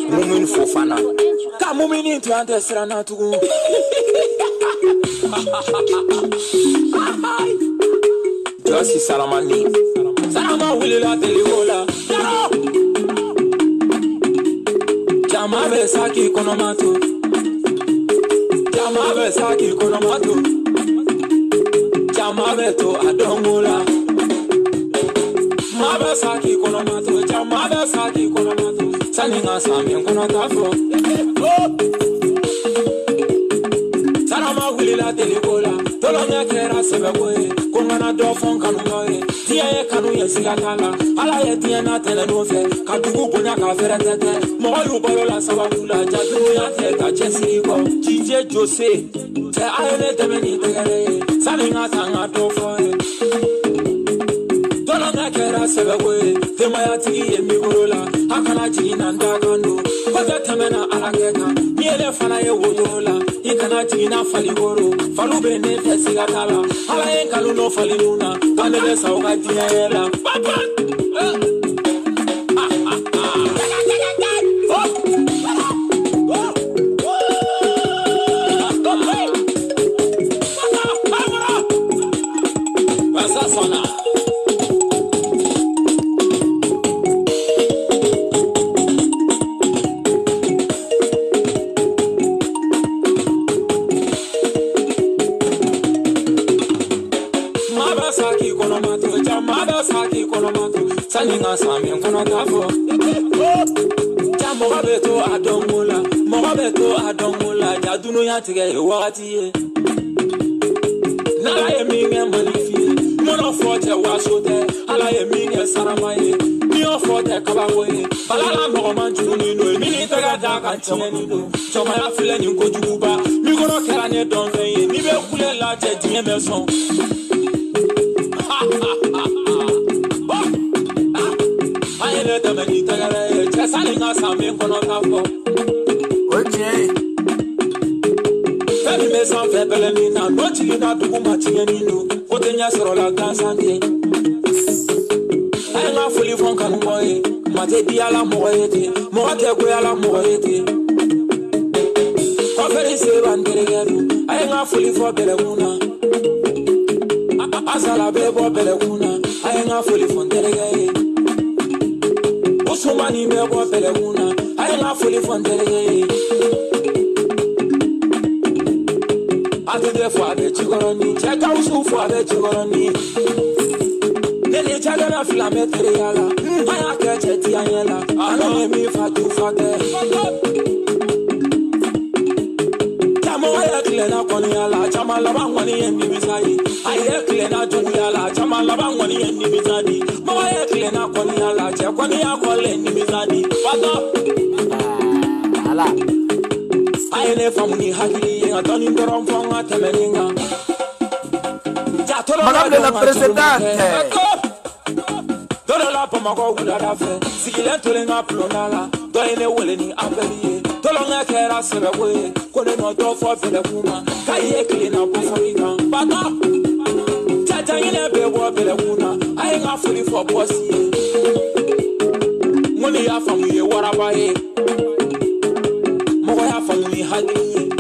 Mumin Fofana. Kamumini to Antestrana to go. Josie Salamani. Salama will la televola. Jamabe Saki Konomato. Jamabe Saki Konomato. Jamabe to Adomola. Mabe Saki Konomato. Jamabe Saki Konomato. Saninga Sami Konotafo. Salama will la televola. Tolonya Kera Sebawe. Kongana Dofon Kanunoe. Tia Kanu Yesigatala. Ala Tiana Telenove. Kadugu Punya Kaferete. Moyu Bolola Sabula. Jadu Yateka Jessico. Jije Jose. Te Aene Temeni Tegare. Salinga Tanga Dofo. Tolonya Kera Sebawe. Temayati Emigorola. Akana Jina Ndagando. Kota Temena Alageka. Miele Fanaye Wodola. Ikana Jina Faligoro. Falube Nete Sigatala. Ala Kaluno Faliluna. Tanele Sauga Diaela. Papa! Saninga Sami Konotafo. Jamorabeto Adomola. Morabeto Adomola. Jaduno Yatige Wati. Nala Yeminga Manifi. Mono Forte Wasote. Ala Yeminga Saramaye. Mio Forte Kabawe. Balala Moraman Junino. Minitaga Daka Tienido. Chomaya Filen Kojuba. Migoro Kerane Donve. Mibe Kule La Jedie Maison. Salinga Sami Konotafo. Okay. Femi me san fe belemina. No chilina dugu machinyenino. Otenya sorola gansande. Ayenga fuli fonka nuboye. Mate diala moyete. Moate goyala moyete. Koferi se banderegeru. Ayenga fuli fo belemuna. Asala bebo belemuna. Ayenga fuli fonderegere. Usumani mebo belemuna. Ayenga fuli fonderegere. Ate de fo abe chigoroni. Cheka usu fo abe chigoroni. Nene chagana flame tereyala. Aya keche tianyela. Ano mi fatu fate. Chamo aya klena koniala. Chama labangwani yendi bisai. Aya klena juguyala. Chama labangwani yendi bisadi. Maya klena koniala. Chekwani ya kole yendi bisadi. Fato. Ala. Aine famuni hakili yenga toni ndorom fonga temeninga. Madame la Présidente. Dolola Pomako Gulada Fe, Sigilent Tolinga Plonala, Doine Willini Abelie, Tolonga Kera Sebawe, Kono Dofo Velaguma, Kaye Clean up Foriga, Bata Tatangina Bebo Velaguna, I ain't got fully for Bossy. Money are from you, what about it? Moya family Hadi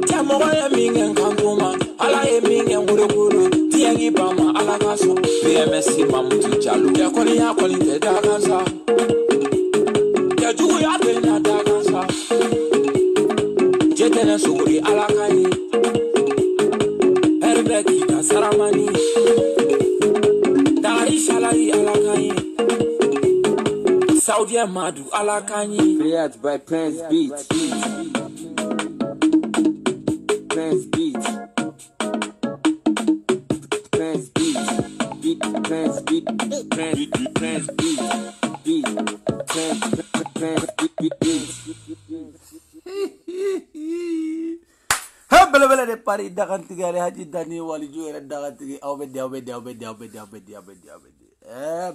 Tamoya Ming and Kanguma, Ala Ming and Wuruguru, Tiangi Bama, Alagaso, PMSC Mamutu Chalu, Yakonia Colite Dagansa, Yajuya Dena Dagansa, Jetena Suri Alakani, Herbeki Saramani, Dari Shalai Alakani, Saudi Madu Alakani, Created by Prince Beat. Prince Beat. Prince Beat. Beat. Prince Beat. Prince Beat. Beat. Prince Beat. Bele de Paris dagantige Haji Dani wali juere dagantige awbedi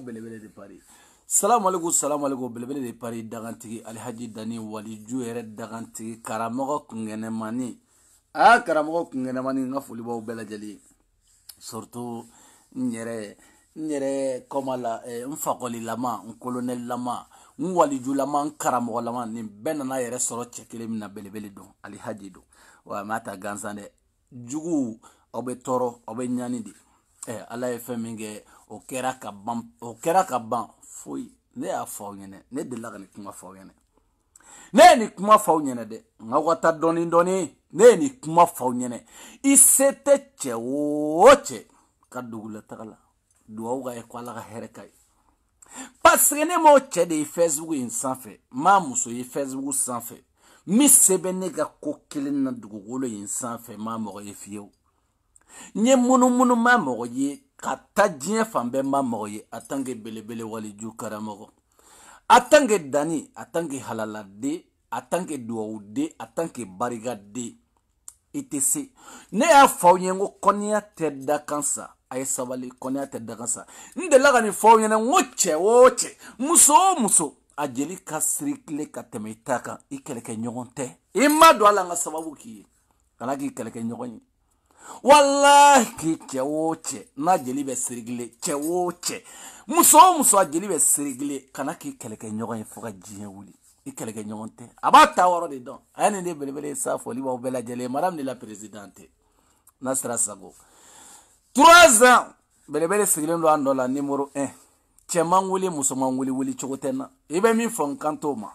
bele de Paris. Salam alaikum bele de Paris dagantige Haji Dani wali juere dagantige karamogo kungene mani. Karamogo kungene mani ngafuli bo bela jali. Surtout nyere komala mfakoli lama colonel lama waliju lama karamɔgɔ lama nin bɛɛ nana yɛrɛ sɔrɔ cɛ kelen min na belebele don Alihaji don wa ma ta gansan dɛ jugu aw bɛ tɔɔrɔ aw bɛ ɲani de ala ye fɛn min kɛ o kɛra ka ban foyi ne y'a fɔ aw ɲɛna ne delila ka nin kuma fɔ aw ɲɛna ne ye nin kuma fɔ aw ɲɛna dɛ nka ka taa dɔɔni dɔɔni ne ye nin kuma fɔ aw ɲɛna i se tɛ cɛ o cɛ ka dugulataga la duwawu ka ye ko ala ka hɛrɛ ka ye parce que ne m'o cɛ de ye Facebook in sanfɛ m'a muso ye Facebook sanfɛ min se bɛ ne ka ko kelen na dugukolo in sanfɛ m'a mɔgɔ ye fiyewu n ye munumunu m'a mɔgɔ ye ka taa diɲɛ fan bɛɛ m'a mɔgɔ ye a tant que belebele waliju karamɔgɔ a tant que dani a tant que halaladen a tant que duwawuden a tant que barikaden i tɛ se ne y'a fɔ aw ɲɛ n ko kɔnniya tɛ da kan sa a ye sabali kɔnniya tɛ da kan sa n delila ka nin fɔ aw ɲɛna n ko cɛ o cɛ muso o muso a jeli ka sirikile ka tɛmɛ i ta kan i kɛlɛkɛɲɔgɔn tɛ i ma don a la n ka sababu k'i ye kana k'i kɛlɛkɛɲɔgɔn ye wallahi k'i cɛ o cɛ n'a jeli bɛ sirikile cɛ o cɛ muso o muso a jeli bɛ sirikile kana k'i kɛlɛkɛɲɔgɔn ye fo ka diɲɛ wuli i kɛlɛkɛɲɔgɔn tɛ a b'a ta wɔrɔ de dɔn a ye nin de belebele sa foli b'aw bɛɛ lajɛlen madame de la présidente Nasira Sago 3 ans belebele sigilen don an dɔ la numéro 1 cɛman wuli musoman wuli cogo tɛ na i bɛ min fɔ n kan t'o ma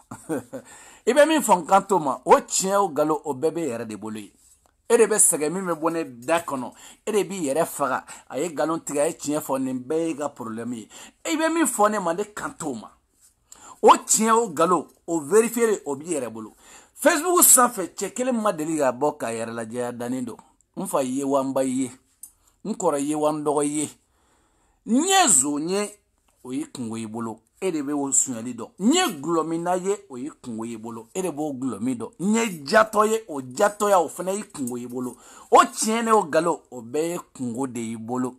i bɛ min fɔ n kan t'o ma o tiɲɛ o galo o bɛɛ bɛ yɛrɛ de bolo ye e de bɛ sɛgɛn min bɛ bɔ ne da kɔnɔ e de b'i yɛrɛ faga a ye galon tigɛ a ye tiɲɛ fɔ nin bɛɛ ye ka problème ye i bɛ min fɔ ne ma ne kan t'o ma o tiɲɛ o galo o vérifier o b'i yɛrɛ bolo Facebook sanfɛ cɛ kelen ma deli ka bɔ k'a yɛrɛ lajɛya dannen don n fa ye wa n ba ye n kɔrɔ ye wa n dɔgɔ ye n ye zo ye o ye kungo y'i bolo e de bɛ o suɲɛli dɔn n ye gulɔmina ye o ye kungo y'i bolo e de b'o gulɔmi dɔn n ye jatɔ ye o jatɔya o fana ye kungo y'i bolo o tiɲɛ ne o galo o bɛɛ ye kungo de y'i bolo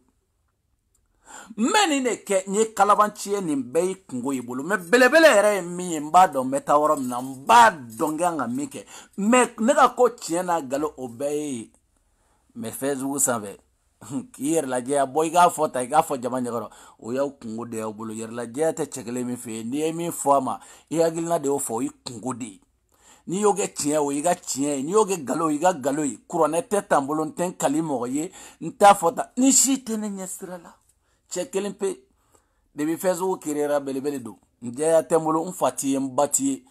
mɛ nin de kɛ n ye kalabanci ye nin bɛɛ ye kungo y'i bolo mɛ belebele yɛrɛ ye min ye n b'a dɔn n bɛ taa yɔrɔ min na n b'a dɔn n kan ka min kɛ mɛ ne ka ko tiɲɛ n'a galo o bɛɛ ye mɛ Facebook sanfɛ k'i yɛrɛ lajɛ bɔ i k'a fɔ ta i k'a fɔ jama ɲɛkɔrɔ o y'aw kungo de y'aw bolo yɛrɛ lajɛ tɛ cɛ kelen min fɛ yen n'i ye min fɔ a ma i hakilina de y'o fɔ o ye kungo de ye n'i y'o kɛ tiɲɛ o y'i ka tiɲɛ ye n'i y'o kɛ galo o y'i ka galo ye kuranɛ tɛ ta n bolo n tɛ n kali mɔgɔ ye n t'a fɔ ta ni si tɛ ne ɲɛ sira la cɛ kelen pe depuis Facebook créera belebele don n jɛya tɛ n bolo n fa t'i ye n ba t'i ye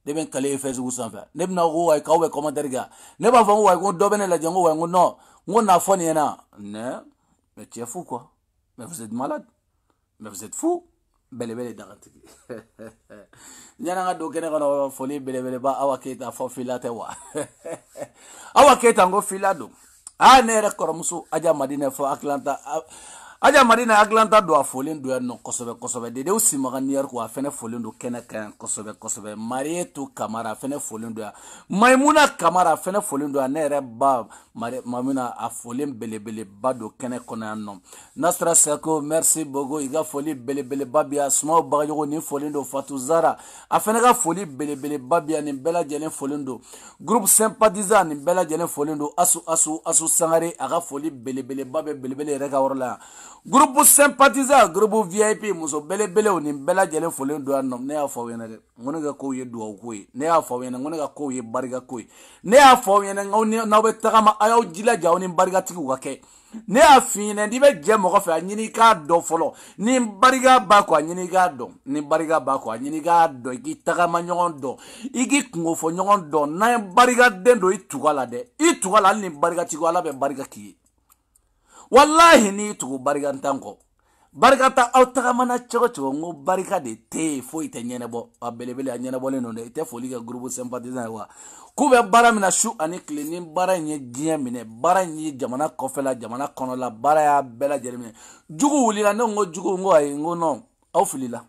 ne bɛ n kale ye Facebook sanfɛ ne bɛna ko wayi k'aw bɛ commentaire kɛ ne b'a fɔ n ko wayi ko dɔ bɛ ne lajɛ n ko wayi n ko non n ko n'a fɔ nin ɲɛna mais tu es fou quoi mais vous êtes malade mais vous êtes fou belebele dagantigi ɲana ka don kɛnɛ kɔnɔ foli belebeleba Awa Keita fɔ fila tɛ wa Awa Keita n ko fila don ne yɛrɛ kɔrɔmuso Aja Madina fɔ Atlanta Aja Madina Atlanta don a folen don yan nɔ kosɛbɛ kosɛbɛ dedew Simaga New York a fɛnɛ folen don kɛnɛ kan yan kosɛbɛ kosɛbɛ Marietu Kamara a fɛnɛ folen don yan Maimuna Kamara a fɛnɛ folen don yan ne yɛrɛ ba Maimuna a folen belebeleba don kɛnɛ kɔnɔ yan nɔ Nasira Sako merci beaucoup i ka foli belebeleba bi yan Sumaw Bagayogo ni folen don Fatou Zara a fɛnɛ ka foli belebeleba bi yan nin bɛɛ lajɛlen folen don groupe sympathisant nin bɛɛ lajɛlen folen don Asu Sangare a ka foli belebeleba bɛ belebele yɛrɛ ka yɔrɔ la yan groupe sympathisant groupe VIP muso belebelew nin bɛɛ lajɛlen folen don yan nɔ ne y'a fɔ aw ɲɛna dɛ n ko ne ka kow ye duwawu ko ye ne y'a fɔ aw ɲɛna n ko ne ka kow ye barika ko ye ne y'a fɔ aw ɲɛna n'aw bɛ tagama a y'aw jilaja aw ni barikatigiw ka kɛ ne y'a f'i ɲɛna n'i bɛ jɛ mɔgɔ fɛ a ɲini i k'a dɔn fɔlɔ ni barika b'a kɔ a ɲini i k'a dɔn ni barika b'a kɔ a ɲini i k'a dɔn i k'i tagama ɲɔgɔn dɔn i k'i kungo fɔ ɲɔgɔn dɔn n'an ye barikaden don i tugu a la dɛ i tugu a la hali ni barikatigi ala bɛ barika k'i ye wallahi ni tugu barika ntan kɔ barika ta aw tagamana cogo cogo n ko barika de tɛ yen foyi tɛ ɲɛnabɔ a belebele a ɲɛnabɔlen don dɛ i tɛ foli kɛ groupe sympathisant ye wa k'u bɛ baara min na su ani tile ni baara in ye diɲɛ minɛ baara in ye jamana kɔfɛla jamana kɔnɔla baara y'a bɛɛ lajɛlen minɛ jugu wulila ne ko jugu n ko ayi n ko non aw filila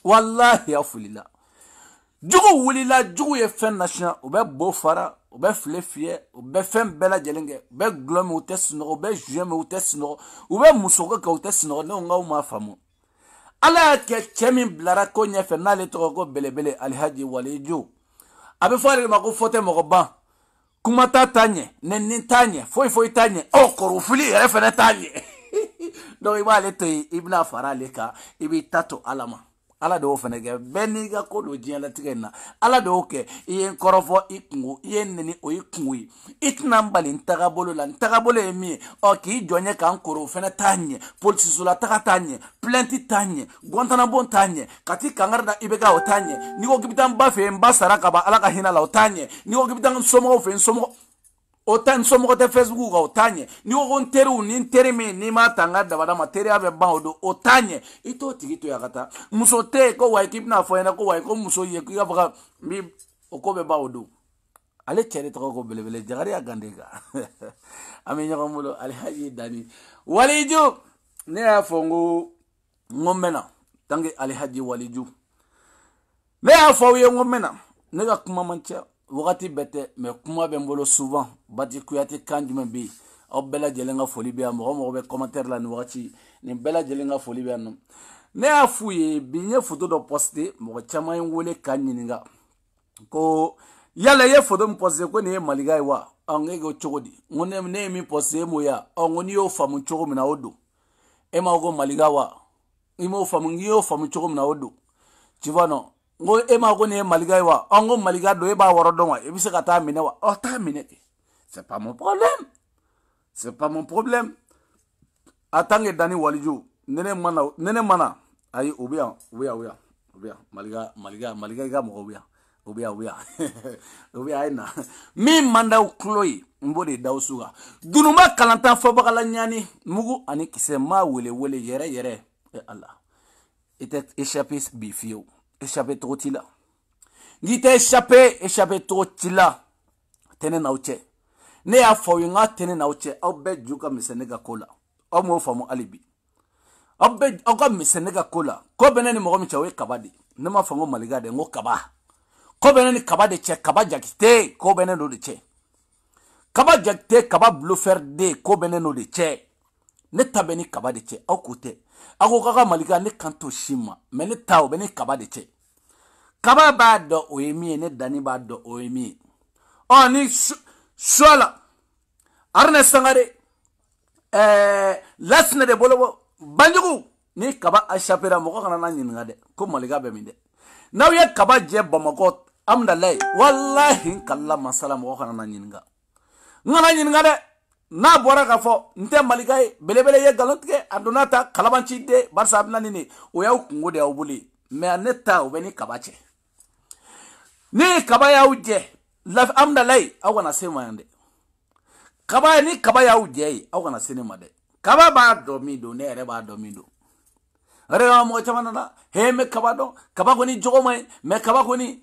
wallahi aw filila jugu wulila jugu ye fɛn nasiɲɛ u bɛ bo fara u bɛ file fiyɛ u bɛ fɛn bɛɛ lajɛlen kɛ u bɛ gulɔ min u tɛ sunɔgɔ u bɛ juin min u tɛ sunɔgɔ u bɛ muso kɛ u tɛ sunɔgɔ ne ko n k'aw m'a faamu ala y'a kɛ cɛ min bilara ko ɲɛfɛ n'ale tɔgɔ ko belebele Alihaji Waliju a bɛ fɔ ale de ma ko fɔ tɛ mɔgɔ ban kuma t'a ɲɛ nɛni t'a ɲɛ foyi t'a ɲɛ kɔrɔfili yɛrɛ fɛnɛ t'a ɲɛ donc i b'ale to yen i bɛna fara ale kan i b'i ta to ala ma ala do fene ke beni ga ko do jiyan la tigena ala do ke yen korofo ikungu yen neni o ikungu itna mbali ntagabolo la ntagabolo emi o ki jonye kan koro fene tanye police sula taga tanye plenty tanye gontana bon tanye kati kangarda ibega o tanye ni ko kibitan ba fe mbasara ka ba ala ka hina la o tanye ni ko kibitan somo fe somo otan somo te Facebook ga otanye ni o nteru ni ntere me ni ma tanga da bada materi ave ba odo otanye ito tigito ya kata muso te ko wa ekip na fo ena ko wa ko muso ye ko ga mi okobe ba odo ale chere to ko belebele jagari ya gandega ame nyako mulo Alhaji Dani Waliju ne afongo ngomena tangi Alhaji Waliju ne afo ye ngomena ne ga kuma mancha wakati bete me kuma be mbolo souvent bati kuyati kanjuma bi o bela jelenga foli be mo be commentaire la ni wakati ni bela jelenga foli be no ne afuye bi nye photo do poster mo chama ngole kanyininga ko yala ye photo mo poster ko ne maligai wa ange go chogodi ngone ne mi poster mo ya ngoni yo famu chogo mina odo e ma go maliga wa imo famu ngiyo famu chogo mina odo chivano ngo ema ko ne maliga wa ongo maliga do e ba woro don wa e bi se ka ta mine wa o ta mine c'est pas mon problème, c'est pas mon problème. Atange Dani Waliju nene mana ayi obia maliga ga mo obia ina mi manda ukloyi mbode dausuga dunuma kalanta fo bagala nyani mugu ani kisema wele yere e Allah était échappé bifio échappé trotila ngite échappé trotila tene nauche ne ya fo yinga tene nauche obbe juga misenega kola o mo famu alibi obbe oga misenega kola ko beneni mo gomi chawe kabadi ne ma fango maliga de ngo kaba ko beneni kabade che kaba jakite ko beneni de che kaba jakite kaba blufer de ko beneni de che ne tabeni kaba de che okute ako kaka maliga ne kanto shima me ne taw beni kaba de che kaba ba do oyemi ne Dani ba do oyemi oni shola arne sangare lasne de bolobo banjugu ni kaba ashapera moko kana na nyinga de ko maliga be minde naw ye kaba je bomako amdalay wallahi kala masala moko kana na nyinga ngana nyinga de na bora ka fo nte maliga belebele ye galotke adonata kalabanchi de barsa abna nini o yaw kungo de awbuli me aneta o beni kabache ni kaba ya uje la amdalay awana sema yande kaba ni kaba ya uje awana sinema de kaba ba domido ne ere ba domido ere mo chamana na he me kaba do kaba ko ni jogo mai me kaba ko ni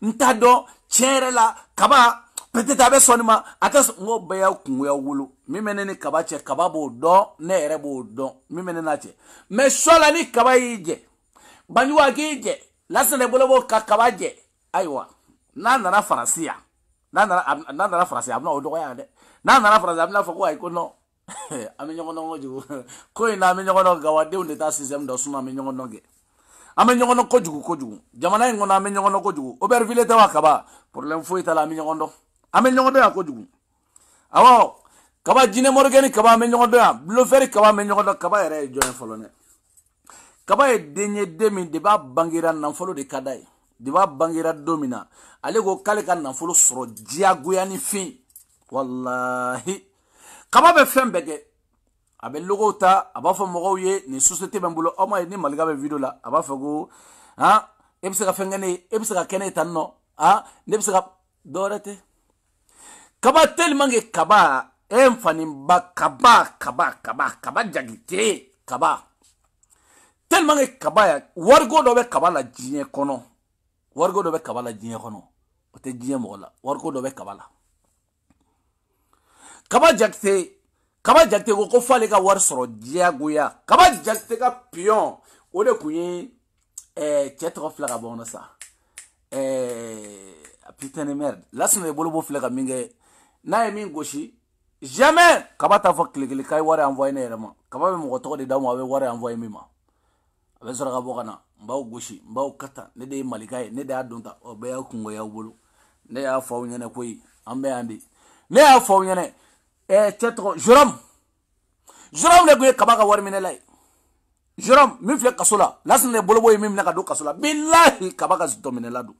ntado cherela kaba peut-être abe sonima atas ngo be ya kunwe wulu mi menene kaba che kaba bo do ne ere bo do mi menena che me sola ni kaba yije banjuwa gije lasene bolobo kaba je aiwa nana Francia nana Francia abna odo ya de nana Francia abna foko ay ko no amenyo no ngoju ko ina amenyo no gawade unde ta system do suma amenyo no ge amenyo no kojugu jamana ngona amenyo no kojugu oberville te wakaba problème fo itala amenyo no amenyo no ya kojugu awo kaba jine morgani kaba amenyo no ya bloferi kaba amenyo no kaba ere join folone kaba e denye demi de ba bangira nan folo de kadai de ba bangira domina ale go kale kan nan folo soro diagoya ni fin wallahi kaba be fembege abe logo ta aba fo mogo ye ni société bambulo o ma ni maliga be video la aba fago ebisa ka fengane ebisa ka kene tanno nebisa ka dorete kaba tellement que kaba enfani ba kaba jagite kaba tellement que kaba ya wargo do be kaba la jinye kono wargo do be kaba la jinye kono o te jinye mo la wargo do be kaba la kaba jagte ko fale ka war soro diagoya kaba jagte ka pion o de kunye chetro flaga bona sa putain de merde lasne bolo bo flaga minge na min goshi jamais kaba ta fo klikli kay wara envoyer na rema kaba be mo to de dawo abe wara envoyer mima abe sora ka bokana mbaw goshi mbaw kata ne de malikay ne da donta o be ya kungo ya bolo ne ya faw nyane koy ambe andi ne ya faw nyane chetro joram ne go kaba ka war minelay Jérôme min filɛ kaso la lasina bolobo ye min minɛ ka don kaso la billahi kaba ka zitɔminɛla don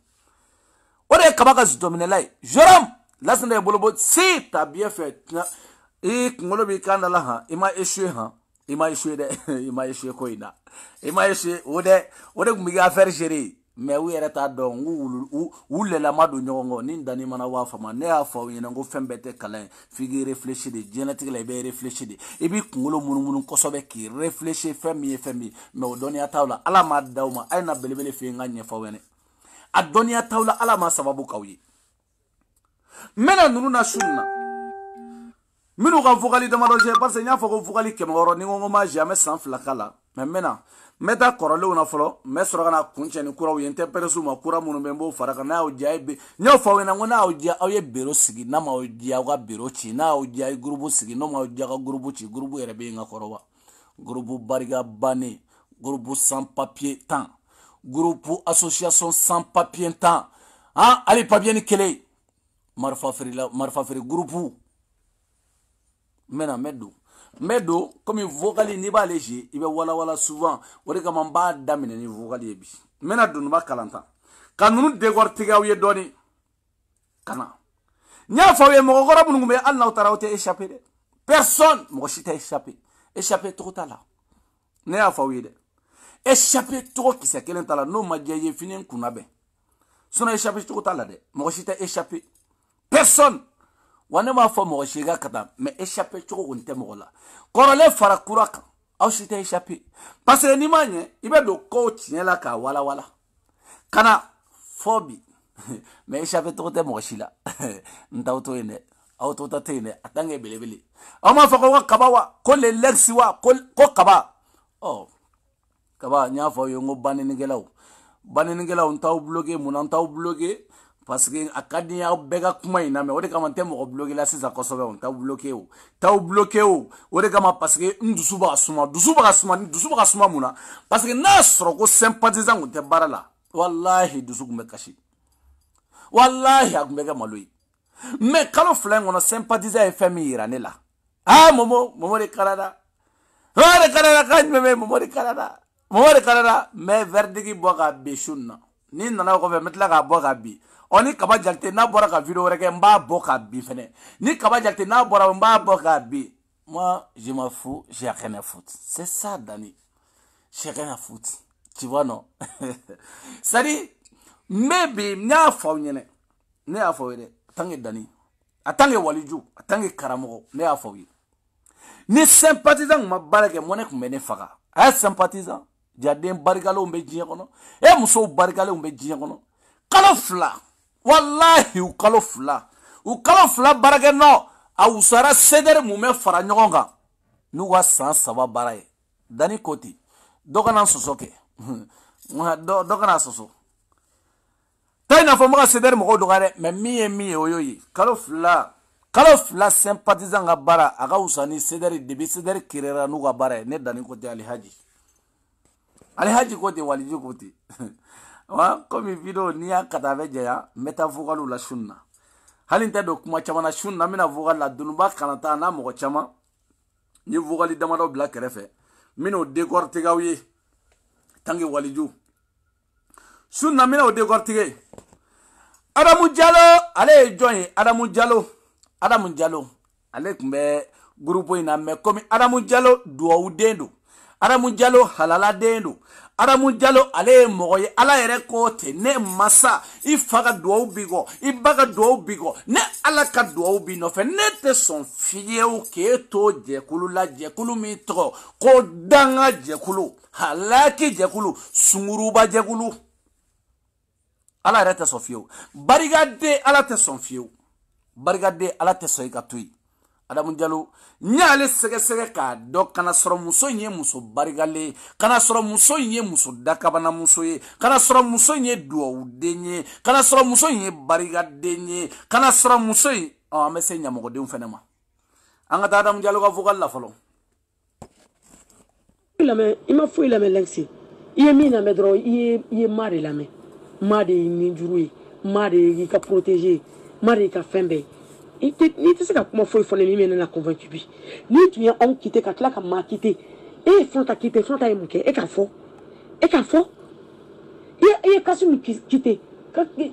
o de ye kaba ka zitɔminɛla ye Jérôme lasina bolobo si t'as bien fait i kunkolo b'i kan da la han i ma échoué han i ma échoué dɛ i ma échoué ko in na i ma échoué o de kun b'i ka affaire gérer mais u yɛrɛ t'a dɔn u lɛlama don ɲɔgɔn kɔ ni Dani mana waa fama ne y'a fɔ aw ɲɛna ko fɛn bɛɛ tɛ kalan ye f'i k'i réfléchir de diɲɛlatigɛ la i bɛ réfléchir de i b'i kunkolo munumunu kosɛbɛ k'i réfléchir fɛn min ye fɛn min mais o dɔnniya t'aw la ala m'a d'aw ma a ye na belebele f'i ye n ka ɲɛfɔ aw ɲɛna a dɔnniya t'aw la ala m'a sababu k'aw ye n bɛna ninnu na su in na minnu ka vocal damadɔ cɛ parce que n y'a fɔ ko vocal 100 ni n ko n ma jamais san 2 k'a la mais n bɛna n bɛ taa kɔrɔlenw na fɔlɔ n bɛ sɔrɔ ka na kuncɛ ni kuraw ye n tɛ pɛrɛsiw ma kura minnu bɛ n b'o fara kan n'a y'aw diya n y'o fɔ aw ɲɛna ko n'a y'aw diya aw ye biro sigi n'a m'aw diya aw ka biro ci n'a y'aw diya a ye groupe sigi n'o m'aw diya aw ka groupe ci groupe yɛrɛ bɛ yen ka kɔrɔ wa groupe barika bannen groupe sans papier tan groupe association sans papier tan han hali papier ni kelen marifa feere groupe mena medo comme vocal ni ba léger il be wala souvent o de kama ba damine ni vocal ye bi mena dun ba kalanta kanunu dégortigaw ye doni kana nya fa ye mo gora bunu be Allah taala te échapper de personne mo chita échapper tout à la ne ya fa wi de échapper tout qui c'est kelen tala no ma jeje finin kunabe sono échapper tout à la de mo chita échapper personne wane ma fɔ mɔgɔ si ka taa mais échappé cogo kun tɛ mɔgɔ la kɔrɔlen fara kura kan aw si tɛ échappé parce que n'i ma ɲɛ i bɛ don kow tiɲɛ la k'a walawala kana fɔ bi mais échappé cogo tɛ mɔgɔ si la n t'aw to yen dɛ aw to ta tɛ yen dɛ a tant que belebele aw m'a fɔ ko kaba wa ko le lex wa ko kaba ɔ kaba n y'a fɔ aw ye n ko banninikɛlaw n t'aw bloqué mun na n t'aw bloqué parce que a ka di aw bɛɛ ka kuma in na mais o de kama n tɛ mɔgɔ bloqué la sisan kosɛbɛ o t'aw bloqué o o de kama parce que n dusu bɛ ka suma mun na parce que n'a sɔrɔ ko sympathisant kun tɛ baara la walahi dusu kun bɛ kasi walahi a kun bɛ kɛ malo ye mais kalo 2 in kɔnɔ sympathisant ye fɛn min yira ne la momo de karada ka ɲuman momo de karada mais verdigi bɔ ka bin su na ni nana kɔfɛ n bɛ tila k'a bɔ ka bin ni kaba jalite n'a bɔra ka vidéo wɛrɛ kɛ n b'a bɔ ka bin fɛnɛ ni kaba jalite n'a bɔra n b'a bɔ ka bin moi je m'en fous j'ai rien à foutre c'est ça Dani j'ai rien à foutre tu vois non c'est-à-dire maybe n y'a fɔ aw ɲɛna ne y'a fɔ aw ye dɛ tant que Dani a tant que waliju a tant que karamɔgɔ ne y'a fɔ aw ye ni sympathisant kun ma baara kɛ mo ne kun bɛ ne faga a ye sympathisant jaden barikalenw bɛ diɲɛ kɔnɔ musow barikalenw bɛ diɲɛ kɔnɔ kalo 2 wallahi u kalo 2 barakɛ nɔ a usara sedere mun bɛ fara ɲɔgɔn kan n'u ka san 3 baara ye Dani ko ten dɔ kana sɔsɔ kɛ dɔ kana sɔsɔ ta in n'a fɔ n bɛ ka sedere mɔgɔw dɔgɔya dɛ mais min ye o y'o ye kalo 2 sympathisant ka baara a ka usa ni sedere depuis sedere créera n'u ka baara ye ne Dani ko ten Alihaji ko ten waliju ko ten comme vidéo n'i y'a kata a bɛ jɛya n bɛ taa vocal la sun na hali n tɛ don kuma caman na sun na n bɛna vocal la dununba kanata n'a mɔgɔ caman n ye vocal damadɔ bila kɛrɛfɛ n bɛna o décortiquer aw ye tant que waliju sun na n bɛna o décortiquer Adamu Diallo ale ye jɔn ye Adamu Diallo ale tun bɛ groupe in na mais comme Adamu Diallo duwawuden don Adamu Diallo halaladen don Adamu Diallo ale ye mɔgɔ ye ala yɛrɛ ko ten ne masa i fa ka duwawu b'i kɔ i ba ka duwawu b'i kɔ ne ala ka duwawu b'i nɔfɛ ne tɛ sɔn fiyewu k'e to jɛkulu la jɛkulu min tɔgɔ ko danga jɛkulu halaki jɛkulu sunguruba jɛkulu ala yɛrɛ tɛ sɔn fiyewu barikaden ala tɛ sɔn fiyewu barikaden ala tɛ sɔn i ka to yen Adamu Diallo n'ale sɛgɛsɛgɛ k'a dɔn kana sɔrɔ muso in ye muso barikalen kana sɔrɔ muso in ye muso dakabana muso ye kana sɔrɔ muso in ye duwawuden ye kana sɔrɔ muso in ye barikaden ye kana sɔrɔ muso in an bɛ se ɲamɔgɔdenw fɛnɛ ma an ka taa Adamu Diallo ka vocal la fɔlɔ i ma foyi lamɛn Lexi i ye min lamɛn dɔrɔn i ye maa de lamɛn maa de ye nin juru ye maa de y'i ka protéger maa de y'i ka fɛn bɛɛ ni tɛ se ka kuma foyi fɔ ne min bɛ ne la convaincu bi ni tun ye anw quitté ka tila ka maa quitté Et Fanta quitter, Fanta est mouké, et qu'à faux. Et qu'à faux. Et Kassim quitter.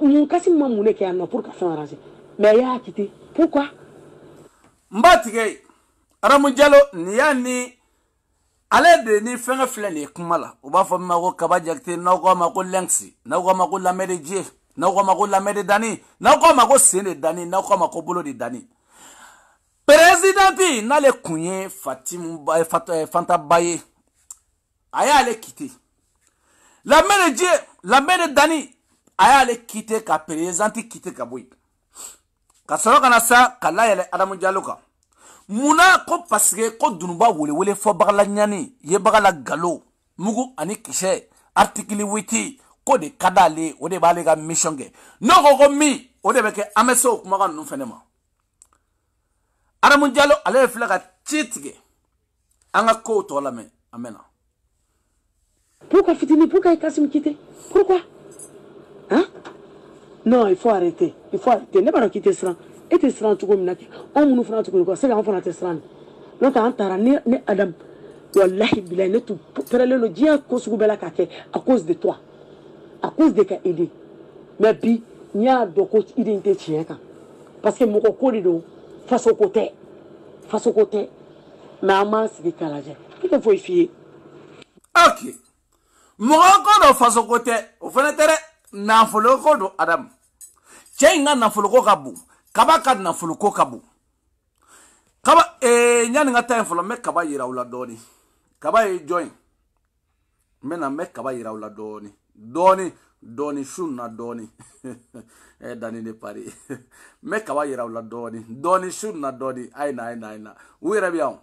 Mon Kassim m'a mouné qui a non pour qu'à faire arranger. Mais il a quitté. Pourquoi? Mbatigay. Aramu Diallo, ni ale de ni fenga fleni kumala. Uba fa mako kabajakte na ko mako lengsi, na ko mako la medje, na ko mako la mede dani, na ko mako sene dani, na ko mako bolo di dani. Présidenti na le kunye Fanta Baye. Aya ale quitter. La medje, la mede dani, aya ale quitter ka présidenti quitter ka boy. Ka soro kana sa kala yele Aramu Diallo ka. Muna ko pasike ko dunuba wele fo bagala nyani ye bagala galo mugu ani kishe article witi ko de kadale o de bale ga mission ge no ko mi o de beke ameso kuma ga nu fenema Aramu Diallo ale fla ga chitige anga ko to la me amena. Pourquoi Fitini, pourquoi Kassim quitter? Pourquoi? Hein? Non, il faut arrêter. Il faut arrêter. Ne pas quitter ça. Et tu seras tout comme naki. On nous fera tout comme quoi. C'est là on fera tes sran. Non t'as antara ne Adam. Wallahi bilay ne tout. Perle le dia cause bela kake à cause de toi. À cause de ka aider. Mais puis nya do ko identité tien ka. Parce que moko ko do face au côté. Face au côté. Maman c'est kalaje. Qu'il faut y fier. OK. Moko do face au côté. Au fenêtre na folo ko do Adam. Chenga na folo ko kabu. Kaba kad na fuluko kabu. Kaba nyani ngata enfolo me kaba yira ula doni. Kaba join. Mena me kaba yira ula doni. Doni shun na doni. Dani de Paris. Me kaba yira ula doni. Doni shun na doni. Aina. Uire bien.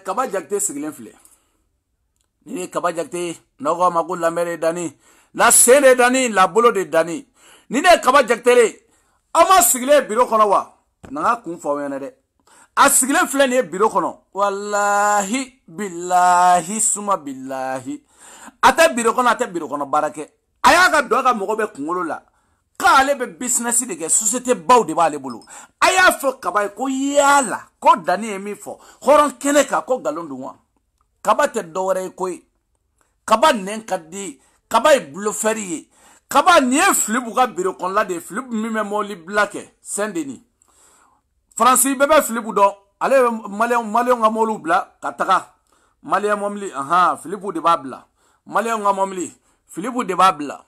Kaba jakte sigilen file. Nini kaba jakte nogo magul la mere dani. La sene dani, la bolo de dani. Nine kaba jaktere. Ama sigle biro kono wa. Nanga kumfa wene de. A sigle flene biro kono. Wallahi, billahi, suma billahi. Ate biro kono barake. Ayaga doga mogobe kungolo la. Ka ale be business de ke société baw de ba ale bolo. Aya fo kaba ko yala. Ko dani emi fo. Horon keneka ko galondunwa. Kaba te dowre koy. Kaba nenkadi. Kaba bulo feriye. Kaba nye flip uga biro kon la de flip mime moli blake Saint-Denis. Francis bebe flip do ale malion nga molu bla kataka. Malion momli flip de babla. Malion nga momli flip de babla.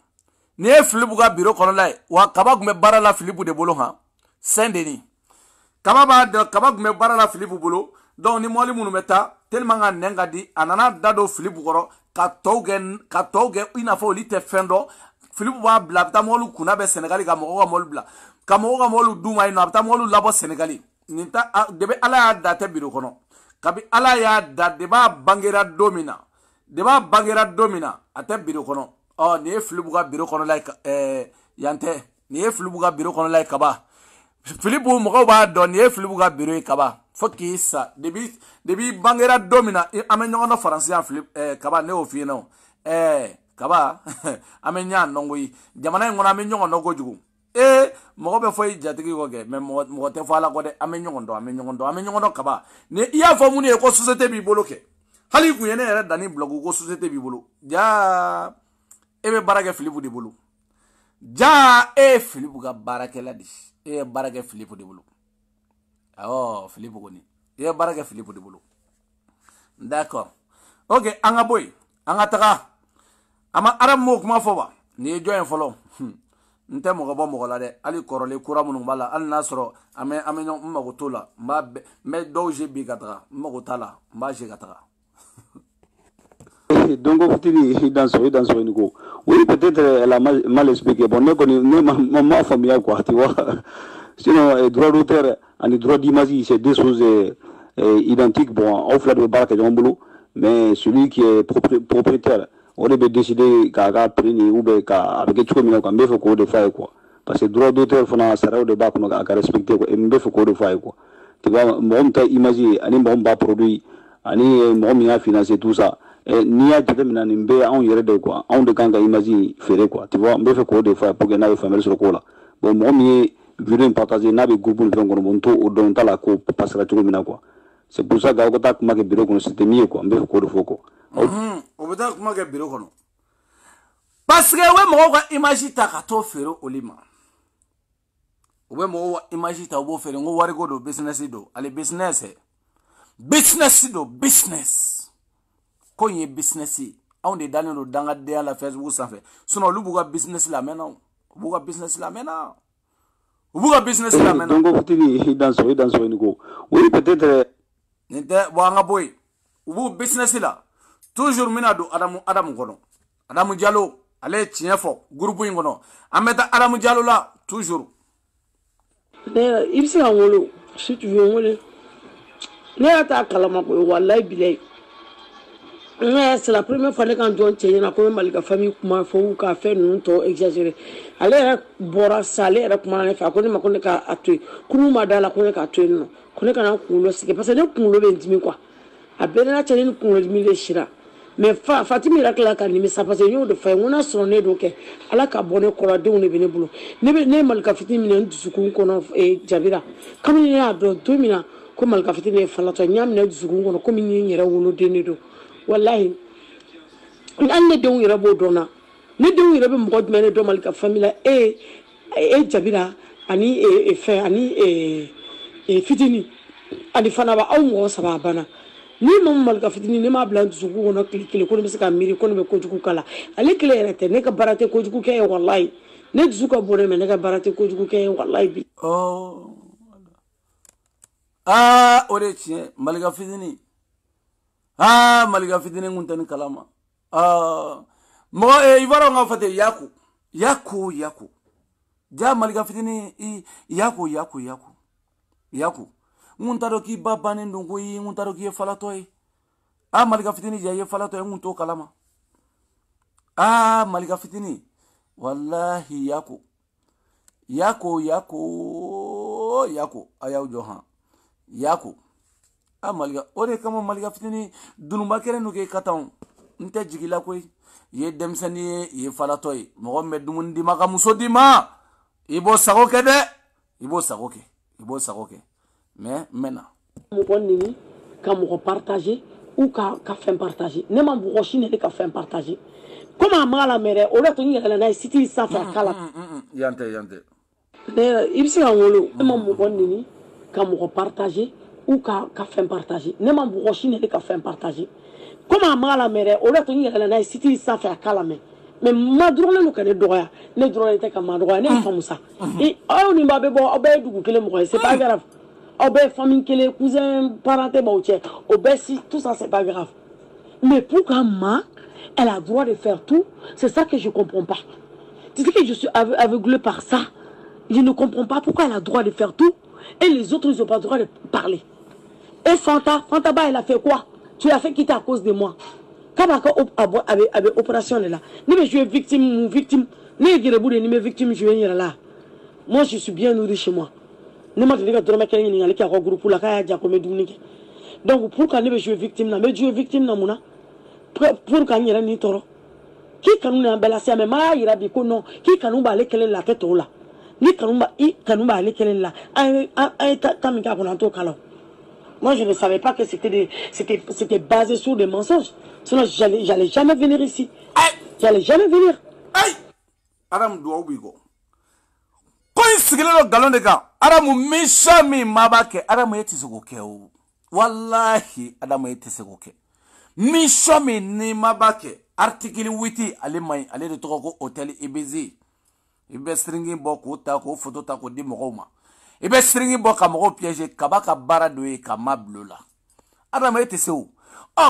Nye flip uga biro kon la wa kaba gume bara la flip de bolo Saint-Denis. Kaba gume bara la flip bolo donc ni moli munu meta tellement nga nenga di anana dado flip goro ka toge ina fo lite fendo Philippe wa bla ta molu kuna be Senegali ga mo ga molu bla ka mo ga molu duma ino ta molu labo Senegali ninta debe ala ya date biro kono kabi ala ya da deba bangera domina ate biro kono ni Philippe ga biro kono like yante ni Philippe ga biro kono like kaba Philippe mo ga ba don ni Philippe ga biro kaba foki sa debi bangera domina amenyo no français en Philippe kaba ne ofino kaba amenya nongoi jamana ngona amenyo no gojugu mo be foi jatigi goge me mo te fala gode amenyo ndo kaba ne iya fo muni ko société bi boloke hali ku yene era dani blogu ko société bi bolo ja ebe barage Philippe di bolo ja Philippe ga barake la di barage Philippe di bolo Philippe goni barage Philippe di bolo d'accord ok anga boy anga taka ama aram mo kuma fo ba ni join folo nte mo go mo la de ali korole kura munu bala al nasro ame nyon mako tola me doje bi gatra mako tala mba je gatra donc Fitini dans ce niveau oui peut-être elle a mal expliqué bon ne m'a familier quoi tu vois sinon droit d'auteur et droit d'image c'est deux choses identiques bon on fait le barque de boulot mais celui qui est propriétaire on peut décider qu'à prendre ou bien avec tout comme mais faut qu'on le fasse quoi parce que droit d'auteur faut na sera de bas qu'on a respecter quoi et mais faut qu'on le fasse quoi tu vois mon ta imaginer ani bon ba produit ani mon mia financer tout ça et ni a de mina nimbe on yere de quoi on de kanga imaginer faire quoi tu vois mais faut qu'on le fasse pour que na famille sur quoi là bon mon mi vidéo partager n'a be groupe de ngono monto o don tala ko passera tugo mina quoi c'est pour ça ga ko ta kuma ke bureau kono c'était mieux quoi mbe ko do foko o beta kuma ke bureau kono parce que we mo ko image ta ka to fero olima we mo image ta bo fere ngo wari go do business do ale business ko ye business on de dans le danga de la Facebook ça fait sinon lu buga business la maintenant buga business la maintenant donc fitini dans so ni ko oui peut-être nte wanga boy ubu business la toujours mina do Adam gono Adam Diallo ale tiefo groupe ngono ameta Adam Diallo là toujours il s'est envolé si tu veux envoler ne ata kalama ko wallahi bilay mais c'est la première fois quand John Tchène a comme malika famille comment faut ka faire nous to exagérer aller bora salé ra comment faire ko ma ko ne ka atui kunu madala ko ne ka atui no ko ne kana kulo sike parce que ne kulo be ntimi quoi a benna Tchène kulo dimi le shira mais Fatimi rakla ka ni ça parce que yo de fa ngona sonné donc ala ka bonne ko la de on be ne bulo ne malika fitimi ne dusuku ko no e jabira comme ni a do 2 mina ko malika fitimi fa la to nyam ne dusuku ko no comme ni nyere wolo de ne do wallahi an ne denw yɛrɛ b'o dɔn na ne denw yɛrɛ bɛ mɔgɔ jumɛn ne dɔn Malika famille la Jabira ani fɛn ani fitini ani Fanaba aw mɔgɔ saba banna ni ma Malika fitini ne m'a bila dusukun kɔnɔ tile kelen ko ne bɛ se ka miiri ko ne bɛ kojugu kala ale kelen yɛrɛ tɛ ne ka baara tɛ kojugu kɛ ye wallahi ne dusu ka bon mais ne ka baara tɛ kojugu kɛ ye wallahi bi o de tiɲɛ Malika fitini Malika fitini nguntani kalama mo ivara nga fate yaku ja Malika fitini yaku nguntaro ki babane ndongo yi nguntaro ki falato yi Malika fitini ja ye falato ngunto kalama Malika fitini wallahi yaku ayaw johan yaku Malika ore kama Malika fitini dunuma kere nuke kataw nte jigila koy ye demsani ye falatoy mo me dumundi maka musodima ibo sagoke mais maintenant mo konni ka mo partager ou ka faire partager ne ma bo chine ka faire partager comment mala mere o le to ngela na city sa fa kala yante ne ibsi ngolo ne ma mo konni ka mo partager ou ka faire partager ne ma bo chine ka faire partager comment mala mere o le to ngela na city sa fa kala mais ma drone no kane doya ne drone te ka ma doya ne famusa et on ni ba be bo obe dugu kele mo c'est pas grave obe famille kele cousin parenté ba oche obe si tout ça c'est pas grave mais pourquoi elle a le droit de faire tout c'est ça que je comprends pas tu sais que je suis aveuglé par ça je ne comprends pas pourquoi elle a le droit de faire tout et les autres ils ont pas le droit de parler et Fanta ba elle a fait quoi tu l'as fait quitter à cause de moi Kabaka avec opération là. Ne je suis victime. Ne guérebu de ni victime je viens là. Moi je suis bien nourri chez moi. Ne m'a dit que tu m'as qu'un ni qui a groupe la kaya ja comme dumuni. Donc pour quand ne je suis victime là, mais je suis victime na muna. Pour quand ni ni toro. Qui kanu na bela sia mais ma ira bi ko non. Qui kanu ba le kele la tête là. Ni kanu ba le kele là. Ai kamika ko na to kala. Moi, je ne savais pas que c'était basé sur des mensonges. Sinon, j'allais jamais venir ici. J'allais jamais venir. Adam doit oublier. Quand il se le galon de gars, Adam mi mabake, Adam était ce que wallahi, Adam était ce que mi ni mabake. Article 8, allez de trop hôtel Ibiza. Ibe stringi boku tako photo tako di mogoma. Ibe stringi boka mogo piège kabaka bara doye kamablo la. Adam ete seu.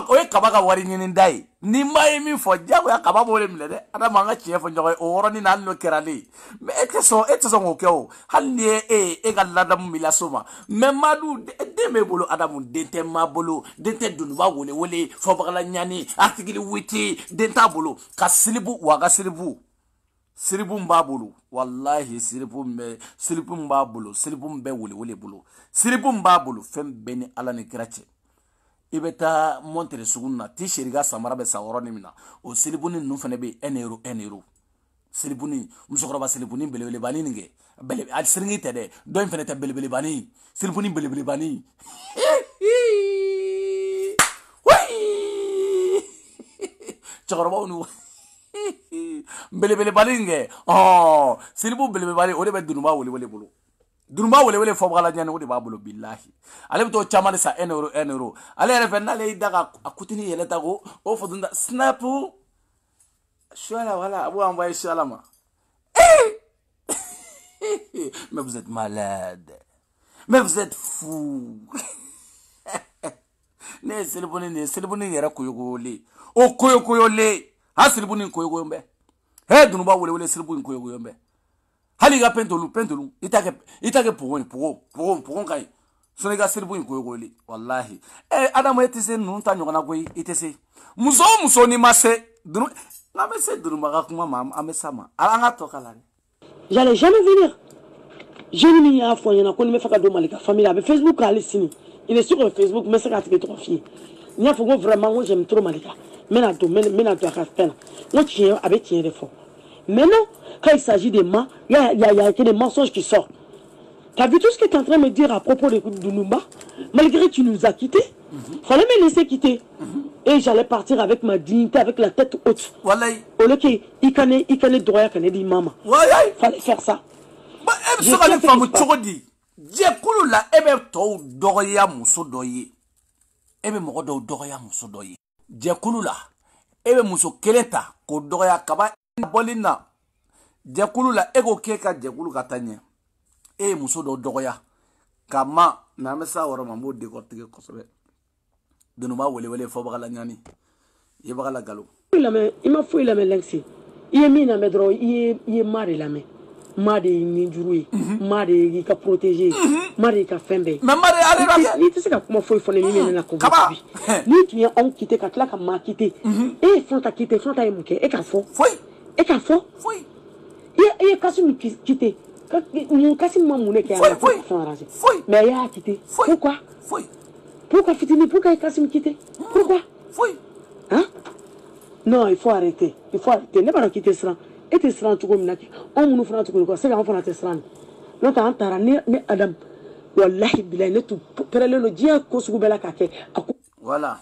Oye kabaka wari nyini ndai. Ni mai mi fo jago ya kababo le mlede. Adam anga chie fo njoy oro ni nan no kerali. Me ete so ngokeo. Hali e galada mila soma. Me madu de me bolo Adam dente mabolo, dente dunuba wole fo bagala nyani article 8 denta bolo ka silibu waga silibu. Siribu mbabulu wallahi siribu mbabulu siribu mbe wole bulu siribu mbabulu fem beni ala ni krache ibeta montere suguna ti sheriga samara be saworo ni mina o siribu ni nu fene be 1 euro Silibuni musokoroba silibuni belebele bani nge bele al siringi tede do en fenete belebele bani silibuni belebele bani chokoroba unu belebele bani nge oh silibu belebele bani o de be dunuma wele bulu dunuma wele fo bala nyane o de ba bulu billahi ale be to chamale sa 1 euro ale refe na le daga akutini yele tago o fodunda snapu Chola, voilà, vous envoyez Chalama. Mais vous êtes malade. Mais vous êtes fou. Ne selibuni yera koyogole. O koyokoyole. Ha selibuni koyogoyombe. He dunuba wele selibuni koyogoyombe. Hali ga pentolu. Itake pogon kai. Sonega selibuni koyogole. Wallahi. Adam etese nunta nyogana koy itese. Muso ni mase. J'allais jamais venir. Je ne m'y a fourni, on me fait cadeau malika famille avec Facebook à l'issue. Il est sur Facebook, mais c'est qu'à te trop fier. Il y a vraiment, moi j'aime trop malika. Mais à peine. Moi tiens avec tiens des fonds. Maintenant, quand il s'agit des mains, il y a des mensonges qui sortent. Tu as vu tout ce que tu es en train de me dire à propos de Dunumba? Malgré que tu nous as quittés, fallait me laisser quitter. Et j'allais partir avec ma dignité, avec la tête haute. Au lieu qu'il connaît droit, qu'il dit maman. Fallait faire ça. Je suis femme Chorodi. Djekulu la ebe to doya muso doye. Ebe modo doya muso doye. Djekulu la ebe muso keleta ko doya kaba bolina. Djekulu la ego keka djekulu katanye. E muso do doya. Kama na mesa woro mambo de kortige kosobe. De nous wele fo bagala nyani ye bagala galo il m'a fouillé la main l'exi il est mis na medro il est maré la main maré ni jurui maré ka protéger maré ka fembe mais maré allez ni tu sais comment faut les mimi na ko ni tu es on quitter ka tla ka ma quitter et fronta quitter fronta emuke e ka fo e ka fo et kasim quitter kasim mamune ke ala mais il a quitté pourquoi Pourquoi Fitini, pourquoi il casse me quitter? Pourquoi? Hein? Non, il faut arrêter. Il faut arrêter. Ne pas quitter ça. Et tu seras tout comme naki. On nous fera tout comme quoi. C'est qu'on fera te sran. Non, t'as entendu ne Adam. Wallahi bilay ne tout. Perele le dia kosugu bela kake. Voilà.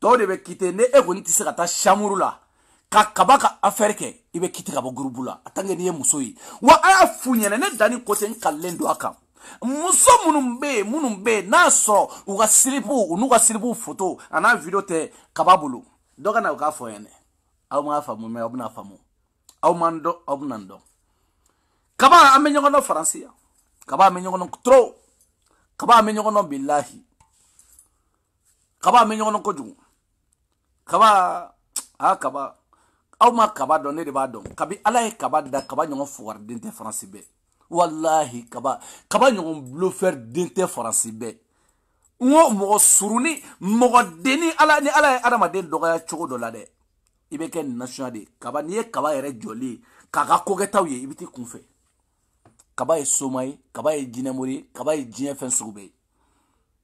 Toi de be quitter ne e goni tisera ta chamuru la. Ka kabaka affaire ke ibe quitter ka bo groupe la. Atange ni musoyi. Wa aya funyene ne dani kote nkalendo aka. Muso munumbe na so uga silibu photo ana video te kababulu doga na uka foyene au ma famu me obna famu au mando obnando kaba amenyono francia kaba amenyono tro kaba amenyono billahi kaba amenyono koju kaba kaba au ma kaba donne de badon kabi ala e kaba da kaba nyongo fuwar dinte français be wallahi kaba nyon bluffeur dinte français be ngo mo suruni mo deni ala ni ala adama den doga chogo do la de ibe ken national de kaba ni kaba ere joli kaka ko getaw ye ibiti kunfe kaba e somai kaba e jinemori kaba e jine fen sugbe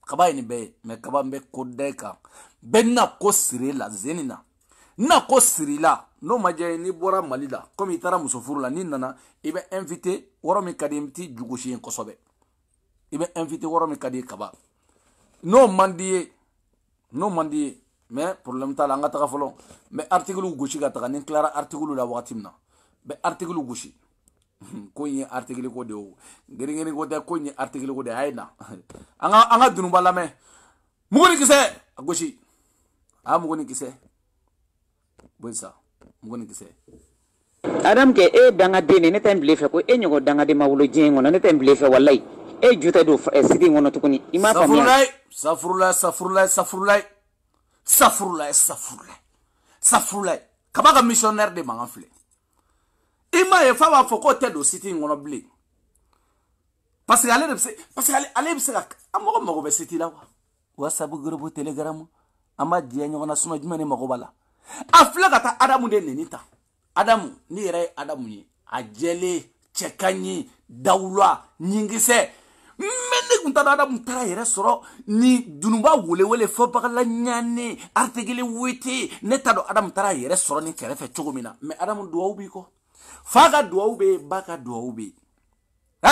kaba ni be me kaba mbe kodeka benna ko sirila zenina na ko sirila no maje ni bora malida comme itara musofuru la ni nana ibe invité woro mi kadi mti jugoshi en kosobe ibe invité woro mi kadi kaba no mandi mais problème ta la ngata folo mais article goshi gata ni clara article la watimna be article goshi ko yi article ko de o ngeri ko de ko ni article ko de ayna anga dunu balame mugoni kise goshi mugoni kise bonsa mugoni kise Adam ke e danga dene ne temble fe ko e nyogo danga de mawlo jengo ne temble fe wallahi e juta do sidi ngono tukuni ima fa mi safurlay kabaka missionnaire de manfle ima e fa wa foko te do sidi ngono ble parce que ale be se ka amoko mako be sidi la WhatsApp groupe Telegram ama dia nyogo na suma jumene mako bala afla kata Adamu de nenita Adamu ni yɛrɛ Adamu ye a jɛlen cɛkanɲi dawula ɲingise ne kun tada Adamu tara yɛrɛ sɔrɔ ni dunuba wele fɔbagala ɲane article 8 ne ta dɔn Adamu tara yɛrɛ sɔrɔ ni kɛrɛfɛ cogo min na mais Adamu duwawu b'i kɔ fa ka duwawu bɛ ba ka duwawu bɛ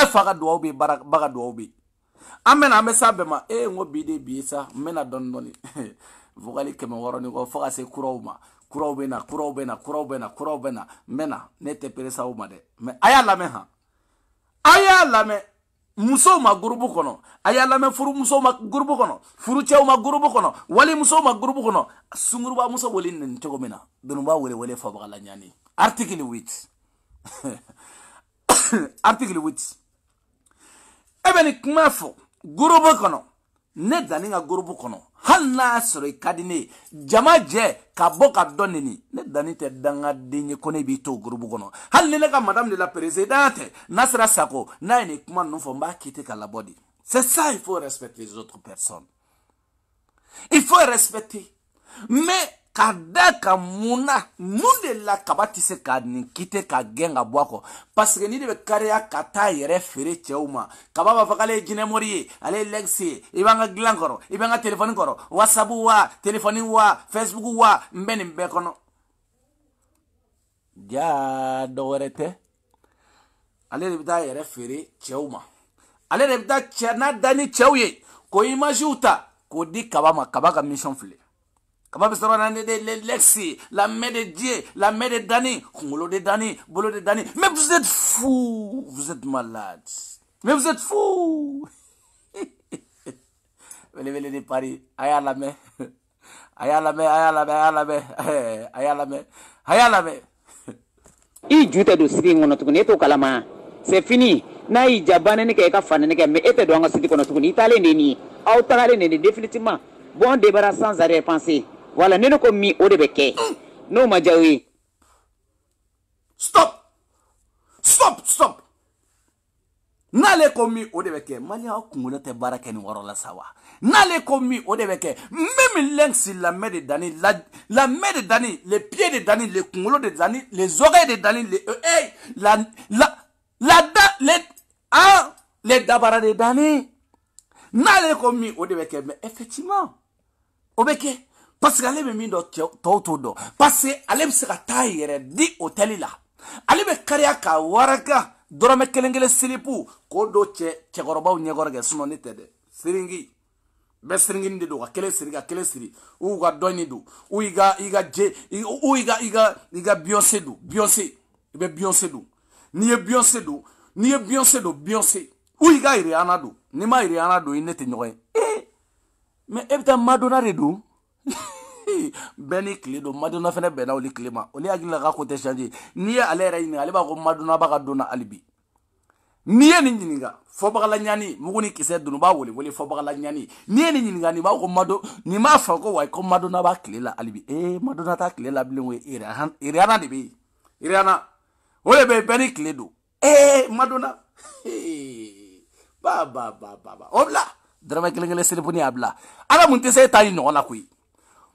fa ka duwawu bɛ ba ka duwawu bɛ an bɛ sa bɛɛ ma n ko bi de bi sa n bɛna dɔɔni vocal 100 ni kɔ fo ka se kuraw ma kuraw bɛ na n bɛna ne tɛ peresa o ma dɛ mais a y'a lamɛn han a y'a lamɛn musow ma groupe kɔnɔ a y'a lamɛn furumusow ma groupe kɔnɔ furucɛw ma groupe kɔnɔ walimusow ma groupe kɔnɔ sunguruba muso boli nin cogo min na dununba wele fɔbagala ɲani article 8 article 8 e bɛ nin kuma fɔ groupe kɔnɔ ne danni ka groupe kɔnɔ hali n'a sɔrɔ i ka di ne ye jama jɛ ka bɔ ka dɔ nini ne danni tɛ dangaden ye ko ne b'i to groupe kɔnɔ hali ni ne ka madame de la présidente Nasira Sako n'a ye nin kuma ninnu fɔ n b'a kiti ka labɔ de c'est ça il faut respecter les autres personnes il faut respecter mais ka da ka mun de la kaba tɛ se ka nin kite ka gɛn ka bɔ a kɔ parce que ni de bɛ kariya ka taa yɛrɛ feere cɛw ma kaba b'a fɔ k'ale ye jinɛmori ye ale ye lex ye i b'an ka dilan kɔrɔ i b'an ka telefɔni kɔrɔ whatsapp wa telefɔni wa facebook wa n bɛ nin bɛɛ kɔnɔ jaa dɔwɛrɛ tɛ ale de bɛ taa yɛrɛ feere cɛw ma ale de bɛ taa cɛ n'a da ni cɛw ye ko images ta k'o di kaba ma kaba ka mission filɛ kaba bɛ sɔrɔ na ne de Lexi la main de Dieu la main de Dani kunkolo de Dani bolo de Dani mais vous êtes fou vous êtes malade mais vous êtes fou wele de Paris a y'a lamɛn i ju tɛ don sigi in kɔnɔ tuguni e t'o kalama c'est fini n'a y'i ja banni kɛ i ka fanni kɛ mais e tɛ don an ka sigi kɔnɔ tuguni i taalen de nin ye aw tagalen de nin définitivement bon débarras sans arrière-pensée voilà ne ko min o de bɛ kɛ n'o ma diya o ye stop n'ale ko min o de bɛ kɛ maliyɛn aw kunkolo tɛ baara kɛ nin yɔrɔ la sa wa n'ale ko min o de bɛ kɛ même Lexi la main de Dani la main de Dani les pieds de Dani les kunkolo de Dani les oreilles de Dani les dabara de Dani n'ale ko min o de bɛ kɛ mais effectivement o bɛ kɛ parce que ale bɛ min dɔn tɔw t'o dɔn parce que ale bɛ se ka taa yɛrɛ di hôtel la ale bɛ kariya ka waraka dɔrɔmɛ kelen siripu k'o don cɛkɔrɔbaw ɲɛkɔrɔ kɛ sinon ne tɛ dɛ siringi bɛɛ siringini de don ka kelen siri u ka dɔnni don u i ka Beyoncé don Beyoncé i bɛ Beyoncé don n'i ye Beyoncé don Beyoncé u i ka Rihanna don n'i ma Rihanna don i ne tɛ ɲɔgɔn ye mais e bɛ taa Madonna de don bɛɛ ni tile don Madonna fana bɛnna olu tile ma olu hakili la k'a ko tɛ changer n'i ye ale yɛrɛ ɲininka ale b'a ko Madonna b'a ka donna hali bi n'i ye nin ɲininka fɔbagala ɲani mugu ni kisɛ dunu b'a wele fɔbagala ɲani n'i ye nin ɲininka nin b'a ko nin m'a fɔ ko wayi ko Madonna b'a tile la hali bi Madonna t'a tile la bilen o ye Rihanna de bɛ yen Rihanna o de bɛ yen bɛɛ ni tile don Madonna ba o bila dɔrɔmɛ kelen selifoni y'a bila ala mun tɛ se e ta ni ɲɔgɔn na koyi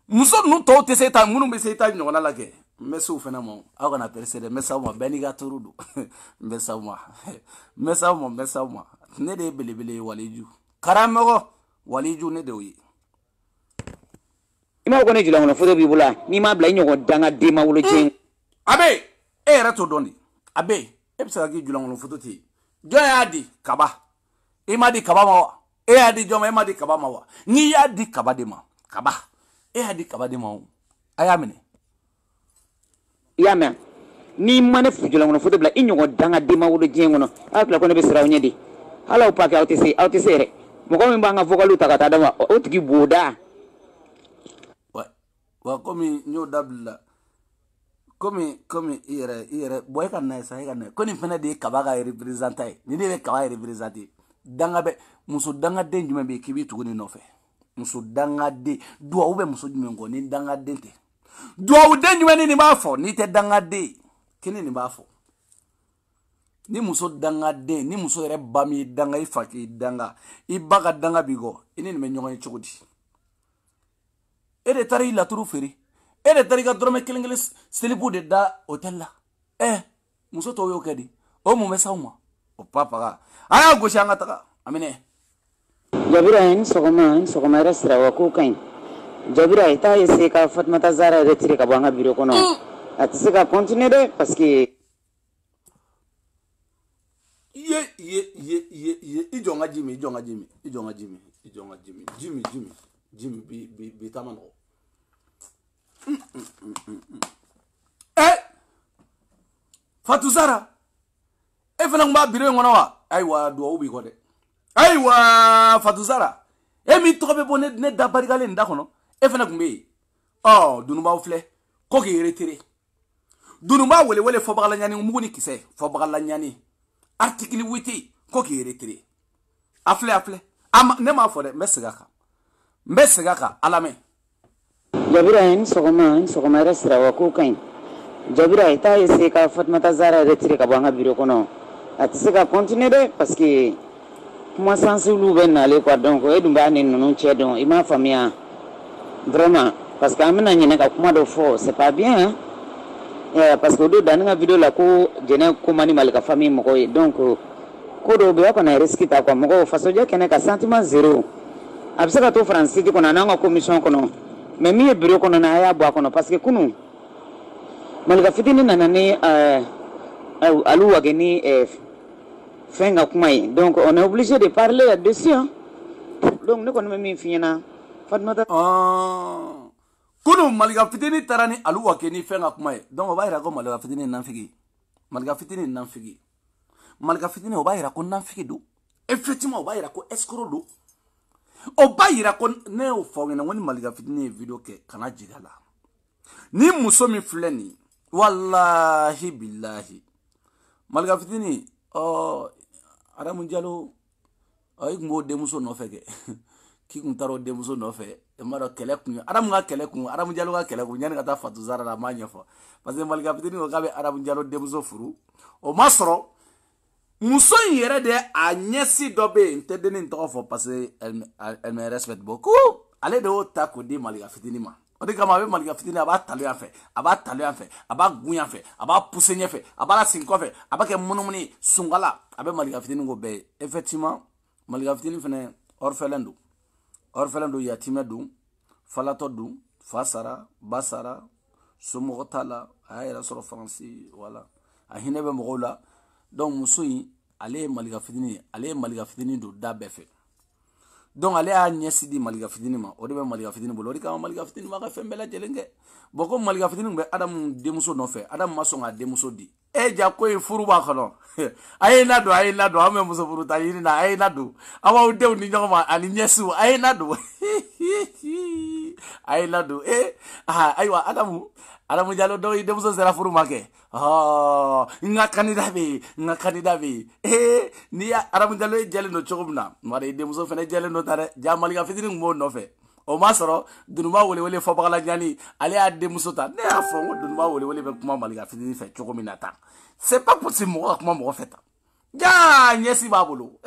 muso ninnu tɔw tɛ se ta minnu bɛ se e ta ni ɲɔgɔn na la kɛ n bɛ se o fana ma aw kana perese dɛ n bɛ s'aw ma bɛɛ n'i ka toro don n bɛ s'aw ma ne de ye belebele ye waliju karamɔgɔ waliju ne de y'o ye i m'a fɔ ko ne jula kɔnɔ photo b'i bolo n'i m'a bila i ɲɔgɔn danga den ma wolo tiɲɛ a bɛ e yɛrɛ t'o dɔn de a bɛ e bɛ se ka k'i jula kɔnɔ photo tɛ yen jɔn y'a di kaba i m'a di kaba ma wa e y'a di jɔn ma e m'a di kaba ma wa n'i y'a di kaba de ma kaba e y'a di kaba de ma o a y'a minɛ i y'a mɛn n'i ma ne jula kɔnɔ photo bila i ɲɔgɔn danga den ma wolo diɲɛ kɔnɔ aw tila ko ne bɛ siran aw ɲɛ de hali aw paki aw tɛ se yɛrɛ mɔgɔ min b'an ka vocaliw ta ka taa d'a ma o tigi b'o da wa komi n y'o dabila komi i yɛrɛ bɔn e ka na ye sa e ka na ye ko nin fana de ye kaba ka représentant ye nin de bɛ kaba représenter danga bɛ muso dangaden jumɛn bɛ yen k'i b'i tugu nin nɔfɛ muso dangaden duwawu bɛ muso jumɛn kɔ ni dangaden tɛ duwawuden jumɛn ni nin b'a fɔ n'i tɛ dangaden kini nin b'a fɔ ni muso dangaden ni muso yɛrɛ ba m'i danga i fa k'i danga i ba ka danga b'i kɔ i ni nin bɛ ɲɔgɔn ye cogo di e de taara i laturu feere e de taara i ka dɔrɔmɛ kelen selibu de da hôtel la muso tɔw y'o kɛ di o mun bɛ s'aw ma o papaga a y'a gosi an ka taga amine Jabira in sogoma restra wa ko kain Jabira ita ese ka Fatmata Zara retire ka banga biro kono atise ka continuer de parce que ye ijonga Jimmy bi tamano Fatou Zara e fana ngba biro ngona wa aiwa do ubi ko de aiwa Fatou Zara e mi to be bonne ne da barigale nda kono e fana kumbe dunuba ufle ko ki retire dunuba wele fo bagala nyani muguni kise fo bagala nyani article 8 ko ki retire afle am ne ma fo de mbesega ka alame Jabira in sogoma restra wa ko kain Jabira ita ese ka Fatmata Zara retire ka banga biro kono atise ka continuer de parce que kuma sensible ben aller quoi donc e dumba ni nunu chedon ima famia vraiment parce que amena nyene ka kuma do fo c'est pas bien hein? Parce que do daninga video la ko jene ko mani malika famille moko donc ko do be ko na risque ta ko moko faso je kene ka sentiment zéro abisa ka to France ko na nanga commission kono mais mi bureau kono na ya bo kono parce que kunu malika fitini nanani alu wageni fenga kumai donc on est obligé de parler là-dessus hein? Donc nous connaissons même fina Fatmata kunu malika fitini tarani alu wageni fenga kumai donc on va ira ko malika fitini nanfigi malika fitini on va ira ko nanfigi do effectivement on va ira ko escroc do on va ira ko ne o fongena woni malika fitini video ke kana jigala ni muso mi fleni wallahi billahi malika fitini Adamu Diallo ay ngo demuso no feke ki kun taro demuso no fe e maro kele kun Adamu Adamu Diallo ga kele kun nyani kata Fatou Zara la manya fo parce que malika fitini ko gabe Adamu Diallo demuso furu o masro muso yere de anyesi dobe ntedeni ntoko fo parce que elle me respecte beaucoup ale de o ta ko di malika fitini ma o de kama be malika fitini aba talo ya fe aba gunya fe aba pousser fe aba la sinko fe aba ke munumuni sungala abe malika fitini go be effectivement malika fitini fene orphelin do yatime do falato do fasara basara somogotala ayera soro français voilà a hinebe mogola donc musoyi ale malika fitini do dabe fe donc ale a nyesi di malika fitini ma o de be malika fitini bolo o de ka malika fitini ma ka fembela jelenge boko malika fitini be adam demuso no fe adam masonga demuso di e ja ko e furu ba kono ayina do ame muso furu ta yini na ayina do awa o de ni nyoma ani nyesu ayina do aywa Adamu Diallo do i demuso sera furu make nga kandida be ni Adamu Diallo e jele no chogumna mare demuso fene jele no tare ja malika fitini mo no fe o masoro dunuma wele fo bagala nyani ale a demuso ta ne a fo dunuma wele be kuma malika fitini fe chogumina ta c'est pas possible mo kuma mo feta ja nyesi babulu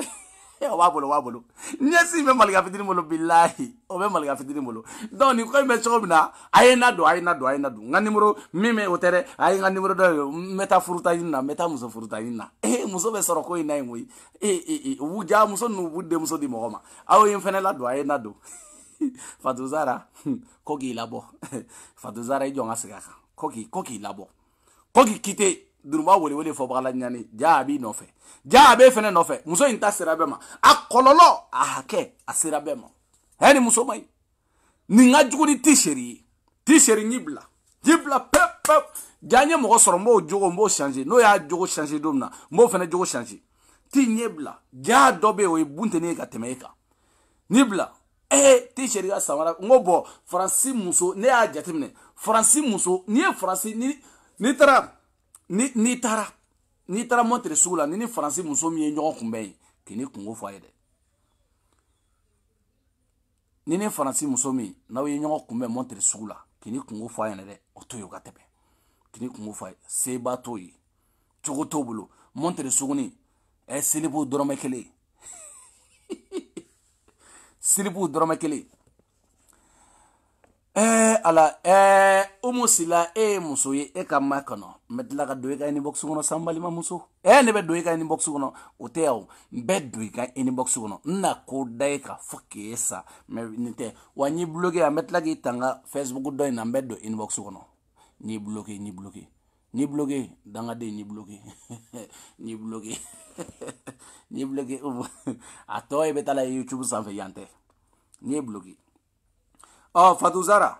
wabolo nyesi me malika fitini molo billahi o be malika fitini molo donc ni ko me chogomina ayena do nga numero mime otere ay nga numero do meta furuta yinna meta muso furuta yinna muso be soro ko ina ngui wuja muso no budde muso di mogoma aw yin fene la do ayena do Fatou Zara ko gi labo Fatou Zara jo ngasika ko gi labo ko gi kite duruma wele fo bagala nyani jaabi no fe jaabe fene no fe muso inta sirabema akololo ahake asirabema heni muso mai ninga juguni t-shirt nyibla pep janye mo soro mo jogo mo changer no ya jogo changer domna mo fene jogo changer ti nyibla ja dobe o bunte ne ka temeka nibla t-shirt ga samara ngobo francis muso ne ya jatimne francis muso ni francis ni tara ni tara montre sugula ni francis muso mi nyogo kumbe kini kungo faide ni francis muso mi na we nyogo kumbe montre sugula kini kungo faide de otoyo gatebe kini kungo faide se batoyi chogoto bulu montre suguni silibu doromekele ala umusila muso ye e ka makono metla ka do ka inbox kono sambali ma muso ne be do ka inbox kono o te yawo be do ka inbox kono na ko dai ka foke sa me nite wanyi bloquer a metla ki tanga Facebook do na be do inbox kono ni bloquer danga de ni bloquer ni bloquer ni bloquer ato e betala YouTube sanfe yante ni bloquer. Oh, Fatuzara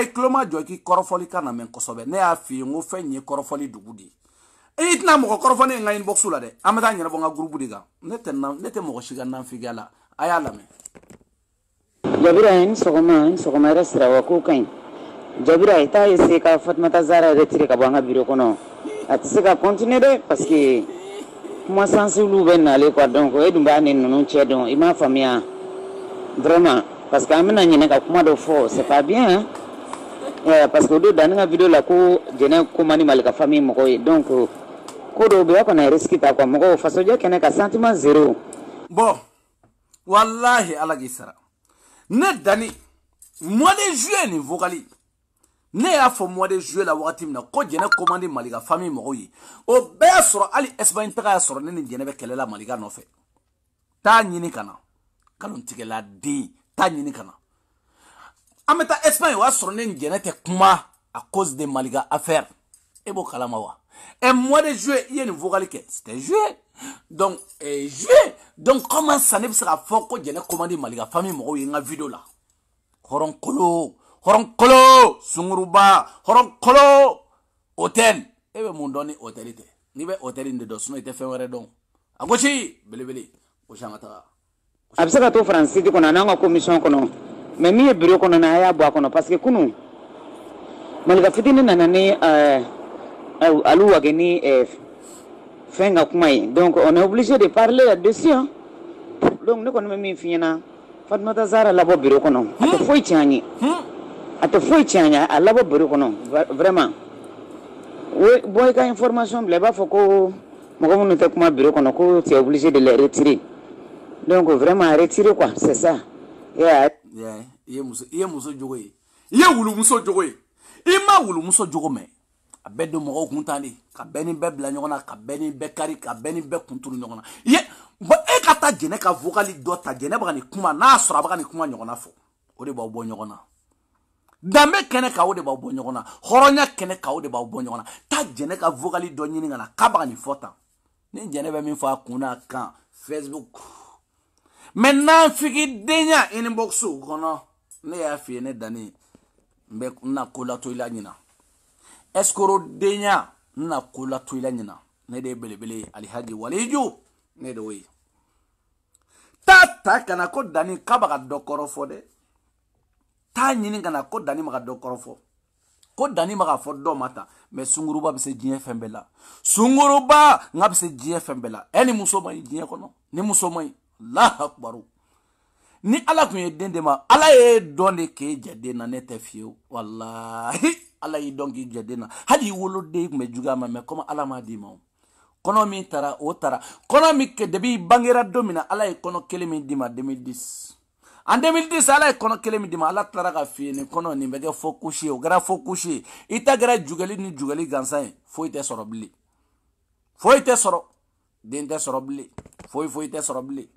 e kloma jo ki korofoli kana men kosobe ne a fi ngo fe nye korofoli dugudi e itna mo korofoli nga inbox la de amata nyana bonga groupe diga nete mo shiga nan figala ayala me Jabira en sogoma restra wa ko kain Jabira ita ese ka Fatmata Zara retire ka bonga biro kono atise ka continuer parce que moi sensible ben aller quoi donc e dumba ne non chedon ima famia vraiment parce que amena nyene ka kuma do fo c'est pas bien hein? Parce que do dans la vidéo la ko jene ko mani malika famille moko donc ko do be ko na risque ta ko moko faso je kene ka sentiment zéro bon wallahi ala gisara ne dani mois de juillet ni vocali ne ya fo mois de juillet la wakati mina ko jene ko mani malika famille moko o be soro ali Espagne ta soro ne ni jene be kelela malika no fe ta nyini kana kalon tigela di ta nyini kana ameta Espagne wa soro ne njene te kuma à cause de maliga affaire et bo kalama wa et mois de juillet il y a une vocale que c'était juillet donc juillet donc comment ça ne sera fort ko jene commande maliga famille mo yi nga vidéo là horon kolo sunguruba horon kolo hôtel et be mon doni hôtelité ni be hôtel de dos no ite fenwere don agochi belebele o chamata absaka to français ko na nga commission kono mais mi bureau kono na ya bo kono parce que kunu malika fitini na nani alu wageni fenga kumai donc on est obligé de parler là-dessus hein? Donc ne kono mi fina Fatmata Zara labo bureau kono ato foi tianya a labo bureau kono vraiment oui boy ka information bleba foko moko munu te kuma bureau kono ko tu es obligé de les retirer donc vraiment retirer quoi c'est ça ye muso jogo ye wulu muso jogo ima wulu muso jogo me abedo mo kuntani ka beni be bla nyona ka beni be kari ka beni be kunturu nyona ye ba e kata jene ka vocali do ta jene ba ni kuma na sura ba ni kuma nyona fo o de ba bo nyona dambe kene ka o de ba bo nyona horonya kene ka o de ba bo nyona ta jene ka vocali do nyini ngana ka ba ni fota ni jene be min fa kuna kan Facebook maintenant figi denya inboxu kono ne ya fi ne dani mbe na kola to ila nyina eskoro denya na kola to ila nyina ne de belebele Alhaji Waliju ne de we tata kana ko dani kabaka dokoro fo de ta nyini kana ko dani maka dokoro fo ko dani maka fo do mata mais sunguruba bise jien fembela sunguruba ngabise jien fembela eni muso mai jien kono ni muso mai Allah akbaru ni ala kun ye den de ma ala ye don de ke jade na ne te fiyo wallahi ala yi don ki jade na hadi wolo de me juga ma me comme ala ma di ma kono mi tara o tara kono mi ke debi bangira domina ala ye kono kele mi di ma 2010 en 2010 ala ye kono kele mi di ma ala tara ka fi ni kono ni bege fo coucher o gara fo coucher ita gara jugali ni jugali gansan fo ite soro bli fo ite soro den te soro bli fo ite soro bli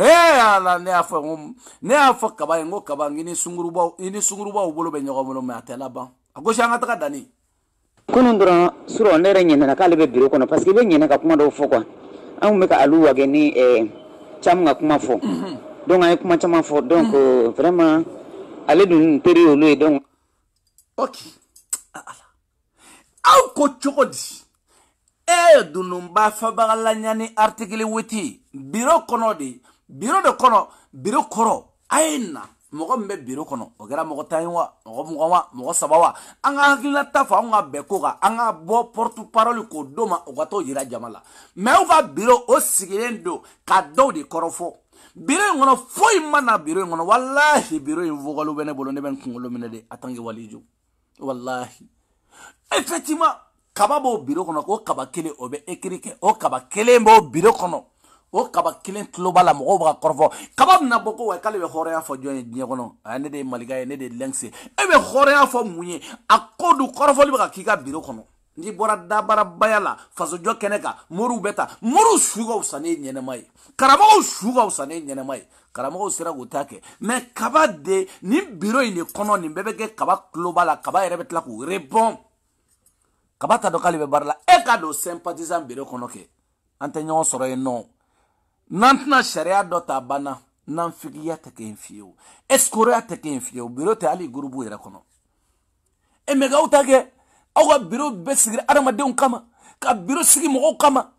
ala ne afo kaba ngo kaba ngini sunguruba ubolo be nyogo mo matela ba agosha ngata ka dani kunu ndoro suro ndere nyene na kale be biro kono parce que be nyene ka kuma do fo quoi an me ka alu wage ni cham nga kuma fo donc ay kuma chama fo donc vraiment ale dun teri olu donc okay au ko chokodi dunumba fabagala nyani article witi biro kono di biro de kono biro koro aina mogo mbe biro kono ogera mogo taywa mogo sabawa anga hakila tafa anga bekoga anga bo porte parole ko doma ogato yira jamala me uga biro o sigirendo ka do di korofo biro ngono foi mana biro ngono wallahi biro invogalo bene bolo ne ben kungolo mene de atangi Waliju wallahi effectivement kababo biro kono ko kaba kele obe ekirike o kaba kele mbo biro kono o kaba kelen tuloba la mɔgɔw b'a kɔrɔfɔ kaba bɛna bɔ ko wa k'ale bɛ hɔrɔnya fɔ jɔn ye diɲɛ kɔnɔ a ne de ye malika ye ne de ye lɛnsi e bɛ hɔrɔnya fɔ mun ye a ko du kɔrɔfɔli bɛ ka k'i ka biro kɔnɔ n'i bɔra dabarabaya la fasojɔ kɛnɛ kan moriw bɛ ta moriw su ka fisa ne ɲɛnɛma ye karamɔgɔw su ka fisa ne ɲɛnɛma ye karamɔgɔw sera k'o ta kɛ mɛ kaba de nin biro in de kɔnɔ nin bɛɛ bɛ kɛ kaba tuloba la kaba yɛrɛ bɛ tila k'u rebɔn kaba ta dɔn k'ale bɛ baara la e ka don sympathisant biro kɔnɔ kɛ an tɛ ɲɔgɔn sɔrɔ yen nɔ n'an tɛna sariya dɔ ta banna nanfigiya tɛ kɛ yen fiyewu escroya tɛ kɛ yen fiyewu biro tɛ hali gurupu yɛrɛ kɔnɔ e mɛ k'aw ta kɛ aw ka biro bɛ sigi adamadenw kama ka biro sigi mɔgɔw kama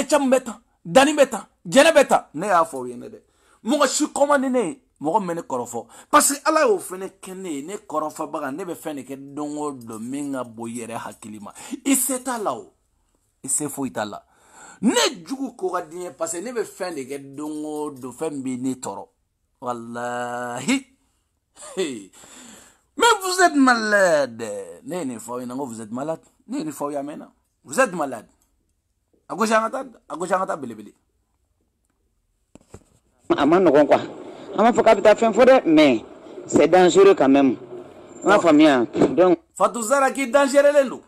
camu bɛ tan dani bɛ tan jɛnɛ bɛ tan ne y'a fɔ aw ye ne dɛ mɔgɔ si kɔma ni ne ye mɔgɔ min bɛ ne kɔrɔfɔ parce que ala y'o fɛnɛ kɛ ne ye ne kɔrɔfɔbaga ne bɛ fɛn de kɛ don o don min ka bon i yɛrɛ hakili ma i se t'a la o i se foyi t'a la ne jugu ko ka di n ye parce que ne bɛ fɛn de kɛ don o don fɛn bɛ ne tɔɔrɔ walahi mais vous êtes malade ne ye nin fɔ aw ɲɛna ko vous êtes malade ne ye nin fɔ aw ye a mɛnna vous êtes malade a gosi an ka taa belebele a ma nɔgɔn quoi an b'a fɔ k'a bɛ taa fɛn fɔ dɛ mais c'est dangereux quand même an b'a faamuya donc Fatou Zara k'i dangereux don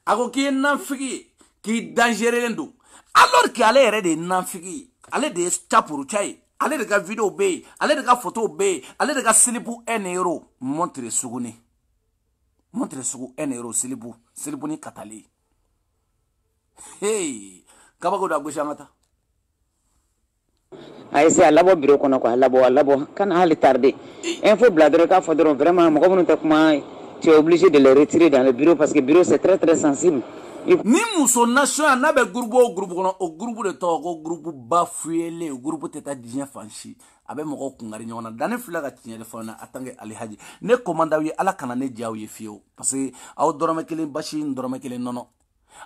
a ko k'i ye nanfigi ye k'i dangereux don alors que ale yɛrɛ de ye nanfigi ye ale de ye capuruca ye ale de ka video bɛ yen ale de ka photo bɛ yen ale de ka silipu 1 euro montre suguni montre sugu 1 euro silipu ni katali hey kabako da gosi an ka taa a essayer a labɔ bureau kɔnɔ quoi a labɔ kana hali tarder info bila dɔrɔn k'a fɔ dɔrɔn vraiment mɔgɔ minnu tɛ kuma tu es obligé de les retirer dans le bureau parce que bureau c'est très très sensible. Ni muso national n'a bɛ groupe o groupe kɔnɔ o groupe de tɔgɔ ko groupe bafuyele o groupe tɛ taa diɲɛ fan si a bɛ mɔgɔw kungari ɲɔgɔn na danne filɛ ka tiɲɛ de fɔ na a tanke alihaji ne commande aw ye ala kana ne diya aw ye fiyewu parce que aw dɔrɔmɛ kelen basi n dɔrɔmɛ kelen nɔnɔ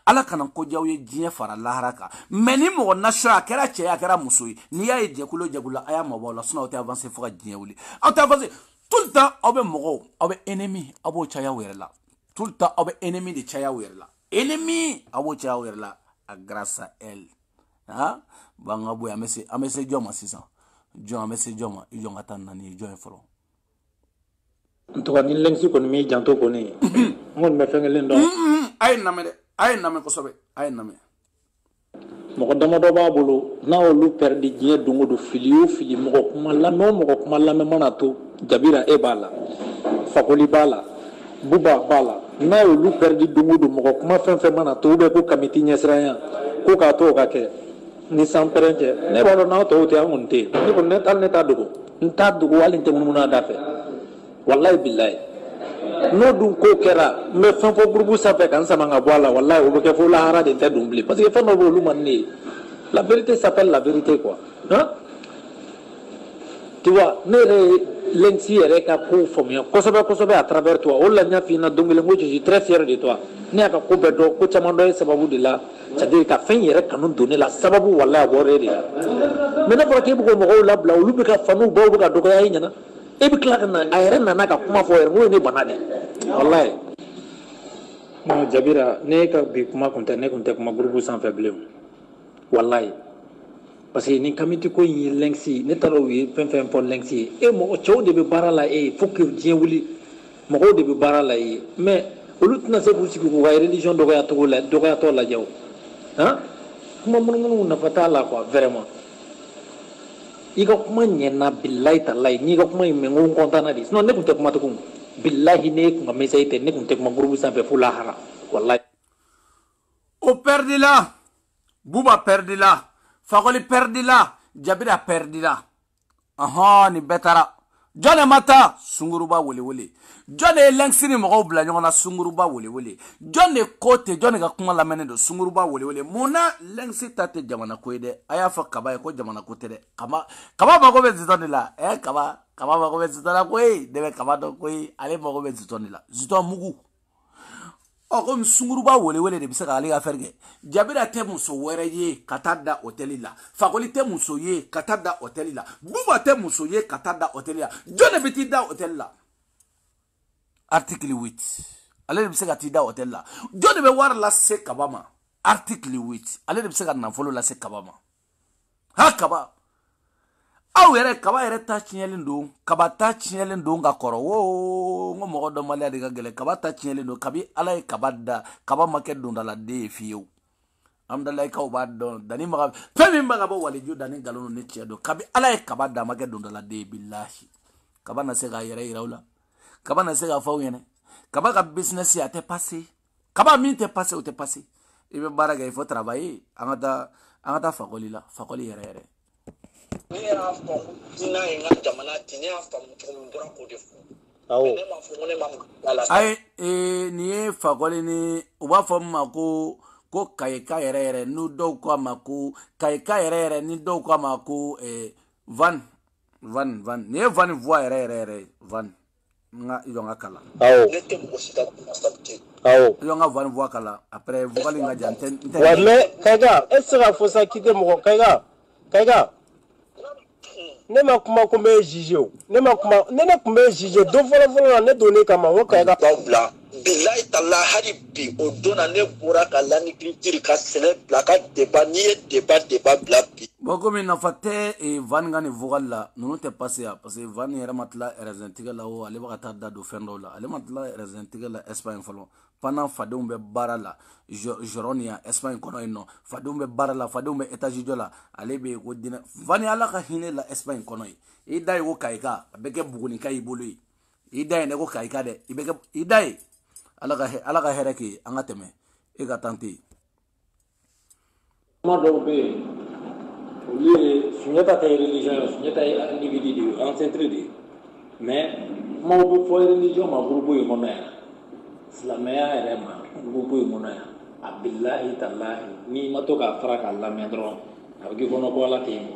ala kana ko diya aw ye diɲɛ fara lahara kan mais ni mɔgɔ national a kɛra cɛ ye a kɛra muso ye n'i y'a ye jɛkulu o jɛkulu la a y'a mabɔ aw la sinon aw tɛ avancer fo ka diɲɛ wuli aw tɛ avancer tout le temps aw bɛ mɔgɔw aw bɛ ennemi aw b'o caya aw yɛrɛ la tout le temps aw bɛ ennemi de caya aw yɛrɛ la ennemi a b'o caya aw yɛrɛ la a grâce à elle hein bon an ka bɔ yen an bɛ se jɔn ma sisan jɔn an bɛ se jɔn ma i jɔn ka taa nani ye jɔn ye fɔlɔ n tɔgɔ ni lɛnsi kɔni m'i janto kɔni n kɔni bɛ fɛn kelen dɔn a ye n lamɛn dɛ a ye n lamɛn kosɛbɛ a ye n lamɛn mɔgɔ damadɔ b'a bolo n'a olu pɛridi diɲɛ don o don fili o fili mɔgɔ kuma lamɛn o mɔgɔ kuma lamɛn mana to jabira e b'a la fakoli b'a la buba b'a la n'a olu pɛridi don o don mɔgɔ kuma fɛn fɛn mana to ou bien ko kamiti ɲɛsiranya ko k'a to o ka kɛ ni san pɛrɛn cɛ ne b'a dɔn n'aw tɔw tɛ an kɔni tɛ yen ne kɔni hali ne t'a dogo n t'a dogo hali n tɛ munumunu a da fɛ walayi bilayi n'o dun ko kɛra n bɛ fɛn fɔ gurupu sanfɛ ka n sama ka bɔ a la walayi o bɛ kɛ fo lahara de tɛ don bilen parce que fɛn dɔ bɛ olu man ne ye la vérité s'appelle la vérité quoi hein tu vois ne yɛrɛ ye lɛnsi yɛrɛ ka ko faamuya kosɛbɛ kosɛbɛ à travers toi o de la n y'a f'i ɲɛna don kelen ko je suis très fier de toi ne y'a ka ko bɛɛ dɔn ko caman dɔ ye sababu de la c'est à dire ka fɛn yɛrɛ kanu don ne la sababu walayi a bɔra e de la mais ne fɔra k'e bɛ k'o mɔgɔw labila olu bɛ ka fanuw baw bɛ ka dɔgɔya e ɲɛna e bɛ tila ka na a yɛrɛ nana ka kuma fɔ yɛrɛ n ko ye ne bana de walayi non jabira ne ka bi kuma kun tɛ ne kun tɛ kuma gurupu sanfɛ bilen walayi parce que ni kamiti ko in ye lɛnsi ne taara o ye fɛn fɛn fɔ lɛnsi ye e mɔgɔ cɛw de bɛ baara la e faut que diɲɛ wuli mɔgɔw de bɛ baara la e mais olu tɛna se k'u sigi k'u ka religion dɔgɔyatɔ lajɛ o han kuma munumunu nafa t'a la quoi vraiment i ka kuma ɲɛna bilayi talayi n'i ka kuma in mɛn ko n kɔntanna de sinon ne tun tɛ kuma tugun bilahi ne kun ka message tɛ ne kun tɛ kuma gurupu sanfɛ fo lahara walayi o perdi la buba perdi la fakoli perdi la jabira perdi la nin bɛɛ taara jɔn de ma taa sunguruba welewele jɔn de ye lɛnsi ni mɔgɔw bila ɲɔgɔn na sunguruba welewele jɔn de ko ten jɔn de ka kuma lamɛnnen don sunguruba welewele mun na lɛnsi ta tɛ jamana ko ye dɛ a y'a fɔ kaba ye ko jamana ko tɛ dɛ kaba mago bɛ zitɔn de la kaba mago bɛ zitɔn la koyi ne bɛ kaba dɔn koyi ale mago bɛ zitɔn de la zitɔn mugu komi sunguruba welewele de bɛ se ka ale ka fɛn kɛ jabira tɛ muso wɛrɛ ye ka taa da hôtel la fakoli tɛ muso ye ka taa da hôtel la buba tɛ muso ye ka taa da hôtel la jɔn de bɛ t'i da hôtel la article 8 ale de bɛ se ka t'i da hôtel la jɔn de bɛ wari lase kaba ma article 8 ale de bɛ se ka nafolo lase kaba ma ha kaba aw yɛrɛ kaba yɛrɛ ta tiɲɛlen don kaba ta tiɲɛlen don ka kɔrɔ wo ngo mɔgɔ dɔ maliya de ka gɛlɛ kaba ta tiɲɛlen don kabi ala ye kaba da kaba ma kɛ dondaladen ye fiyewu amdalaikaw b'a dɔn dani maga fɛn min baga bɔ waliju dani galon ni tiɲɛ don kabi ala ye kaba da ma kɛ dondaladen ye billahi kaba na se ka yɛrɛ yiraw la kaba na se ka fɔ aw ɲɛnɛ kaba ka business a tɛ passé kaba min tɛ passé o tɛ passé i bɛ baara kɛ il faut travailler an ka taa fakɔli la fakɔli yɛrɛ yɛrɛ ne y'a fɔ dinɛ ye n ka jamana ten ne y'a faamu cogo min bɔra k'o de fɔ ne m'a fɔ ko ne ma ala ayi nin ye fakɔli ni u b'a fɔ min ma ko kayika yɛrɛ yɛrɛ n'u dɔw ko a ma ko kayika yɛrɛ yɛrɛ ni dɔw ko a ma ko van nin ye van voix yɛrɛ yɛrɛ van nga i ka kala ne tɛ mɔgɔ si ka sabute i ka van voix kala après vocal nga jan wa mais Kayga est ce que a fɔ sa kite mɔgɔ Kayga ne ma kuma ko bɛ juge o ne ma kuma ne kun bɛ juge don fɔlɔ la ne donne kama ko Kayga bila bilahi tala hali bi o donna ne bɔra ka l'agriculture ka sɛnɛ bila ka débat n'i ye débat bila bi bon komi nafa tɛ van ka nin vocal la ninnu tɛ passé ya parce que van yɛrɛ ma tila raisin tigɛ la o ale bɛ ka taa da don fɛn dɔw la ale ma tila raisin tigɛ la Espagne fɔlɔ pendant fadenw bɛ baara la Jɔrɔni ya Espagne kɔnɔ yen nɔ fadenw bɛ baara la fadenw bɛ étage jɔ la ale bɛ ko dinɛ van ala ka hinɛ la Espagne kɔnɔ yen i da ye ko Kayika a bɛ kɛ Buguni ka y'i bolo ye i da ye ne ko Kayika dɛ i bɛ kɛ i da ye ala ka hɛrɛ kɛ an ka tɛmɛ e ka tan tɛ yen. kuma dɔw bɛ yen olu ye Sunjata tɛ religion ye Sunjata ye individu de ye ancêtre de ye mais kumaw bɛ fɔ religion ma groupe in kɔnɔ yan silamɛya yɛrɛ ma groupe in kɔnɔ yan a bilahi talahi n'i ma to k'a fara k'a lamɛn dɔrɔn a bɛ k'i kɔnɔ ko ala tɛ yen.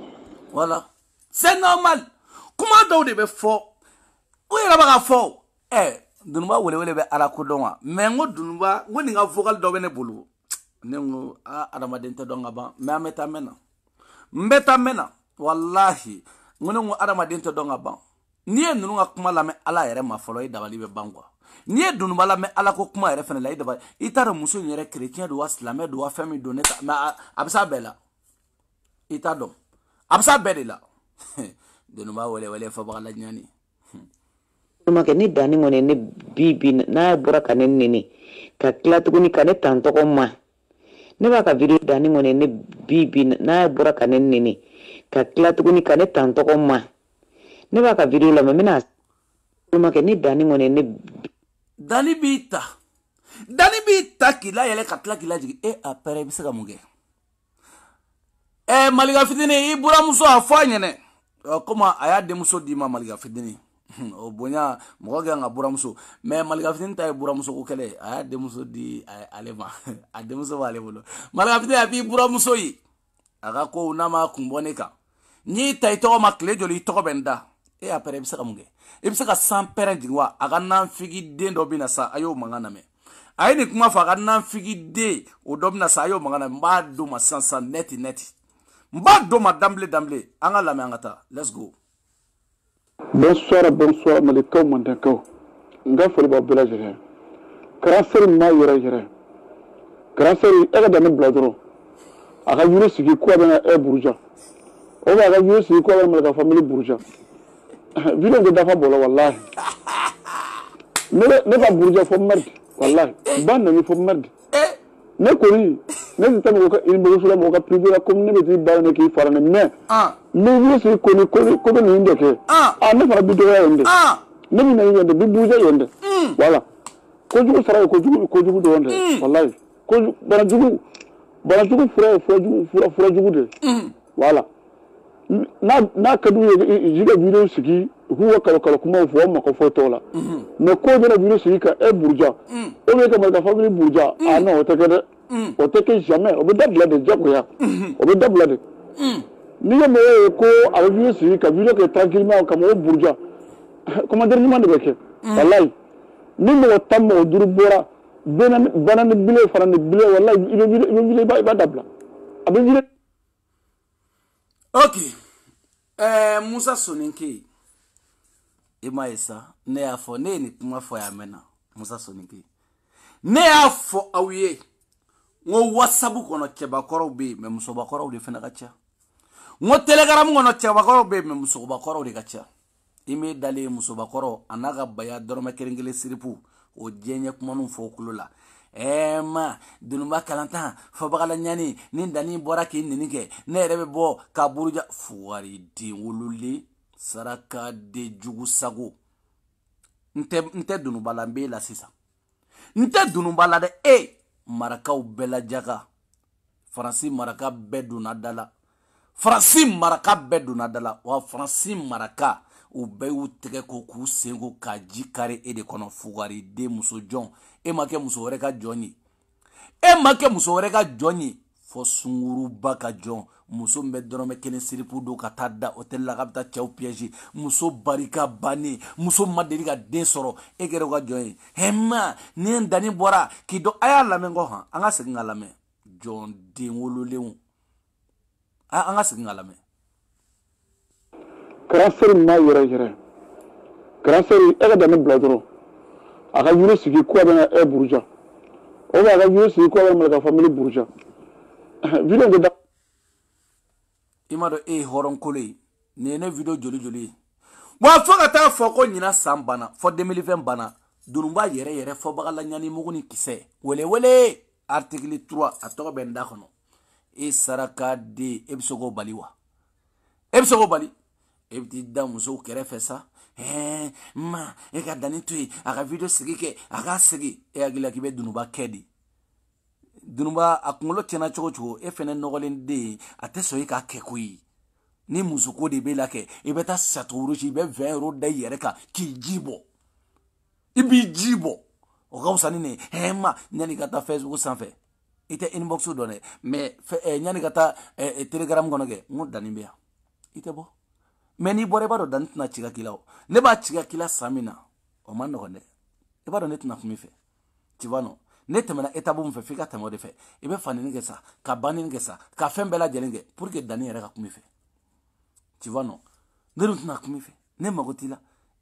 voilà c'est normal kuma dɔw de bɛ fɔ o yɛrɛ bɛ ka fɔ Dununba wele bɛ ala ko dɔn wa mais n ko Dununba n ko nin ka vocal dɔ bɛ ne bolo ne ko adamaden tɛ dɔn ka ban mais an bɛ taa mɛn na wallahi n ko ne ko adamaden tɛ dɔn ka ban n'i ye ninnu ka kuma lamɛn ala yɛrɛ ma fɔlɔ i dabali bɛ ban quoi n'i ye Dununba lamɛn ala ko kuma yɛrɛ fɛnɛ la i dabali i t'a dɔn muso in yɛrɛ chrétien don wa silamɛ don wa fɛn min don ne ta mais a bɛ s'a bɛɛ la i t'a dɔn a bɛ s'a bɛɛ de la Dununba wele fɔbaga la ɲani Makɛ ni danni kɔni ne bi n'a bɔra ka ne neni ka tila tuguni ka ne tan tɔgɔ ma ne b'a ka video danni kɔni ne bi n'a bɔra ka ne neni ka tila tuguni ka ne tan tɔgɔ ma ne b'a ka video lamɛn n bɛna makɛ ni danni kɔni ne danni b'i ta k'i layɛlɛ ka tila k'i lajigin après i bɛ se ka mun kɛ Malika fitini i buramuso a fɔ a ɲɛnɛ komi a y'a denmuso d'i ma Malika fitini o bonya mɔgɔ kɛ ka buramuso mais Malika fitini ta ye buramuso ko kɛlɛ a y'a denmuso di ale ma a denmuso b'ale bolo Malika fitini a b'i buramuso ye a ka ko n'a ma kun bɔ ne kan n'i ta i tɔgɔ ma tile joli i tɔgɔ bɛ n da après i bɛ se ka mun kɛ i bɛ se ka san pɛrɛn jigin wa a ka nanfigi den dɔ bɛ na sa a y'o mankan lamɛn a ye nin kuma fɔ a ka nanfigi den o dɔ bɛ na sa a y'o mankan lamɛn n b'a d'o ma sisan neti n b'a d'o ma d'emblée an ka lamɛn an ka taa let's go. Bonsoir malikaw mandakaw n ka foli b'aw bɛɛ lajɛlen Karasɛri n'a yɛrɛ Karasɛri e ka dan ne bila dɔrɔn a ka yiri sigi ko a bɛna Buruja o b'a ka yiri sigi ko a bɛna Malika famille Buruja video tɛ dafa bɔ la wallahi ne ka Buruja fɔ mɛridi wallahi ba nani fɔ mɛridi ne kɔni ne tɛ taa mɔgɔ ka mɔgɔ la mɔgɔ ka privé la comme ne bɛ t'i baara ne k'i fara ne mais ne yiri sigi kɔni ko bɛ nin de kɛ ne fana bi dɔgɔya yen de ne bɛ na yen de bi Buruja yen de voilà kojugu sara ye kojugu dɔrɔn de wallahi banajugu fura ye furajugu de voilà n'a ka d'u ye i ka video sigi u k'u ka kalo kumaw fɔ o ma ko foyi t'o la mais ko bɛna video sigi ka Buruja ou bien ka Malika famille Buruja non o tɛ kɛ dɛ o tɛ kɛ jamais o bɛ dabila de jagoya o bɛ dabila de n'i ye mɔgɔ ye ko a bɛ video sigi ka video kɛ tranquillement ka mɔgɔ Buruja commentaire ɲuman de bɛ kɛ wallahi ni mɔgɔ 10 mɔgɔ 5 bɔra bana ni bile fara ni bile wallahi i bɛ video i b'a dabila a bɛ video. Ok, Musa Soninke i m'a ye sa ne y'a fɔ ne ye nin kuma fɔ yan mɛn na Musa Soninke ne y'a fɔ aw ye n ko WhatsApp kɔnɔ cɛbakɔrɔw bɛ yen mais musobakɔrɔw de fana ka ca ngo telegram ngono chabakoro be me musubakoro de gacha ime dale musubakoro anaga baya doroma keringele siripu o jenye kumanu fokulula ma dunuma kalanta fo bagala nyani nin dani bora ki ninike ne rebe bo kaburuja fuwari di wululi saraka de jugu sago nte dunubala mbe la sisa nte dunubala de marakaw bela jaga Fransi maraka beduna dala Fransi maraka beduna dala wa Fransi maraka u be u tege ko ku sengo ka jikare de kono fugari de muso jon make muso wore ka joni make muso wore ka joni fo sunguru baka jon muso mbe dorome kene siripu do ka tada hotel la kapta chau piège muso barika bani muso maderi ka den soro egere ka joni hemma ni ndani bora kido aya lamengo ha anga seginga lame jon dingolo lewu anga seginga lame Grâce ma yere grâce ega dane bladro aka yuru sigi ko bana burja o ba ga yuru sigi ko bana ka family burja video de imado horon kole nene video joli wa foka ta foko nyina sambana fo 2020 bana dunumba yere fo bagala nyani muguni kise wele article 3 atoko benda kono saraka de ebsogo baliwa ebsogo bali ebti da muso kerefe sa ma eka dani tui aka video sigi ke aka sigi agila kibe dunuba kedi dunuba akungolo tena chocho fene nogolen de ateso ika kekui ni musuko de bela ke ibeta saturu shi be 20 euro de yereka ki jibo ibi jibo o gawsani ne ma nyani kata Facebook sanfe ite inbox donne mais nyani kata telegram gonoge mu dani beya ite bo meni bore bado dan tna chiga kilao ne ba chiga kila samina o man no ne e bado net na fumife tivano net mena etabu mfe fika tamo de fe e be fani ngesa ka bani ngesa ka fembela jelenge pour que dani era ka kumife tivano ne lut na kumife ne magotila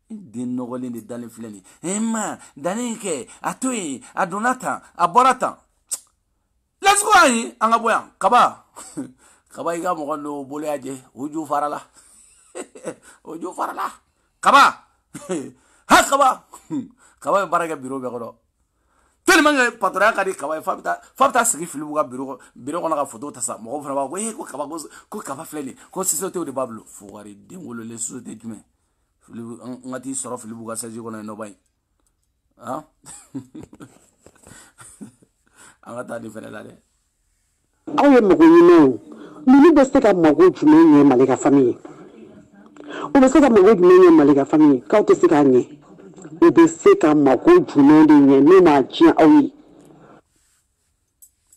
din no golinde dalen fileni ma dani ke atui adonata aborata let's go ayi anga boya kaba kaba iga mo no bole aje uju farala ojo farala kaba ha kaba baraga biro be godo tellement que patron ka di kaba fabta sigi filu ga biro ko na ka photo ta sa mo ko fana ba ko kaba fleni ko société de bablo fugari dingolo les sociétés jume filu ngati soro filu ga saji ko na no bay ha anga ta di fene la de aye mo ko yino ni be se ka mo ko jume ni malika famille o be se ka mago jumɛn ye Mali ka famille k'aw tɛ se k'a ɲɛ o be se ka mago jumɛn de ɲɛ ne m'a tiɲɛ aw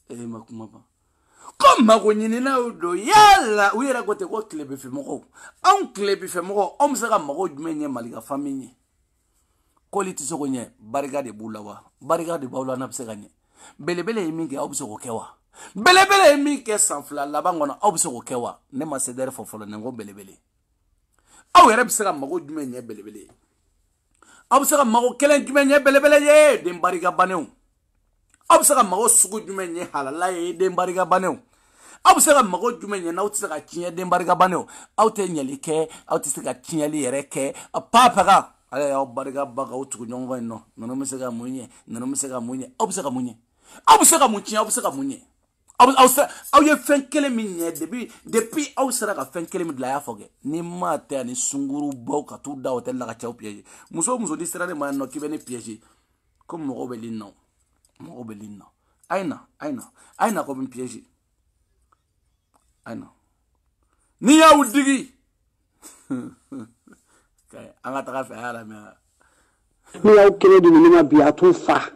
ye ma kuma ba ko mago ɲinina o do yala u yɛrɛ ko ten ko tilebe fɛ mɔgɔw anw tilebe fɛ mɔgɔw anw bɛ se ka mago jumɛn ɲɛ Mali ka famille ye k'olu tɛ se k'o ɲɛ barika de b'u la wa barika de b'aw la n'a bɛ se ka ɲɛ belebele ye min kɛ aw bɛ se k'o kɛ wa belebele ye min kɛ san fila laban kɔnɔ aw bɛ se k'o kɛ wa ne ma sedɛri fɔ fɔlɔ ne ko belebele aw yɛrɛ bɛ se ka mago jumɛn ɲɛ belebele aw bɛ se ka mago kelen jumɛn ɲɛ belebele ye den barika banew aw bɛ se ka mago sugu jumɛn ɲɛ halala ye den barika banew aw bɛ se ka mago jumɛn ɲɛ n'aw tɛ se ka tiɲɛ den barika banew aw tɛ ɲɛli kɛ aw tɛ se ka tiɲɛli yɛrɛ kɛ a papaga ale y'aw barika ba k'aw tugu ɲɔgɔn kan yen nɔ ninnu bɛ se ka mun ɲɛ ninnu bɛ se ka mun ɲɛ aw bɛ se ka mun ɲɛ aw bɛ se ka mun tiɲɛ aw bɛ se ka mun ɲɛ aw ye fɛn kelen min ɲɛ depuis aw sera ka fɛn kelen min dilan a y'a fɔ kɛ ni maa tɛ ani sunguru baw ka t'u da hôtel la ka cɛw piège muso muso di sera ne ma yan nɔ k'i bɛ ne piège ko mɔgɔw bɛ lin nɔ mɔgɔw bɛ lin nɔ a ye na ko bɛ n piège a ye na ni y'aw digi an ka taga fɛ a y'a lamɛn ni y'aw kelen di ne ma bi a t'u fa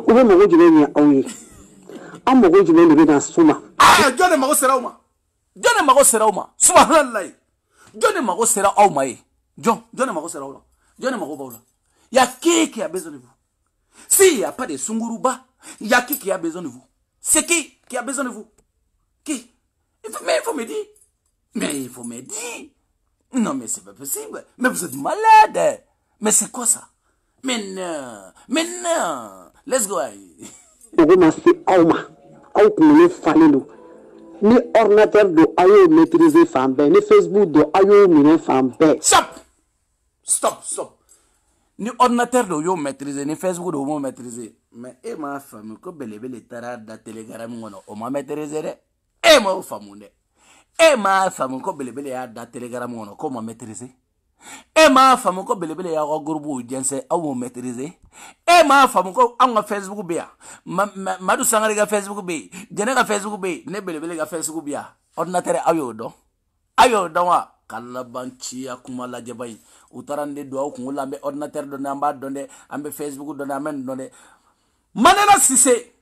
u bɛ mago jumɛn ɲɛ aw ye an mago jumɛn de bɛ na suma jɔn de mago sera aw ma jɔn de mago sera aw ma subhanallah jɔn de mago sera aw ma ye jɔn de mago sera aw la jɔn de mago b'aw la y a qui a besoin de vous s'il y a pas de sunguruba y a qui a besoin de vous c'est qui a besoin de vous qui il faut me dire non mais c'est pas possible mais vous êtes malade mais c'est quoi ça mais non let's go o ma se aw ma aw kunkolo falen don ni ordinateur do ayo maîtriser fan bɛɛ ni Facebook do ayo minɛ fan bɛɛ. Stop. Ni ordinateur do yo maîtriser ni Facebook do mo maîtriser mais e ma faamu ko belebele tara da telegram ngono o ma maîtriser de e ma faamu de e ma faamu ko belebele ya da telegram ngono ko ma maîtriser e ma faamu ko belebele ya ko groupe jense aw mo maîtriser e ma faamu ko an ga Facebook be ya madu sangari ga Facebook be jene ga Facebook be ne belebele ga Facebook be ya ordinateur ayo do wa kala banchiya kuma la jabay utarande do ko lambe ordinateur do namba donde ambe Facebook do namen donde manena sise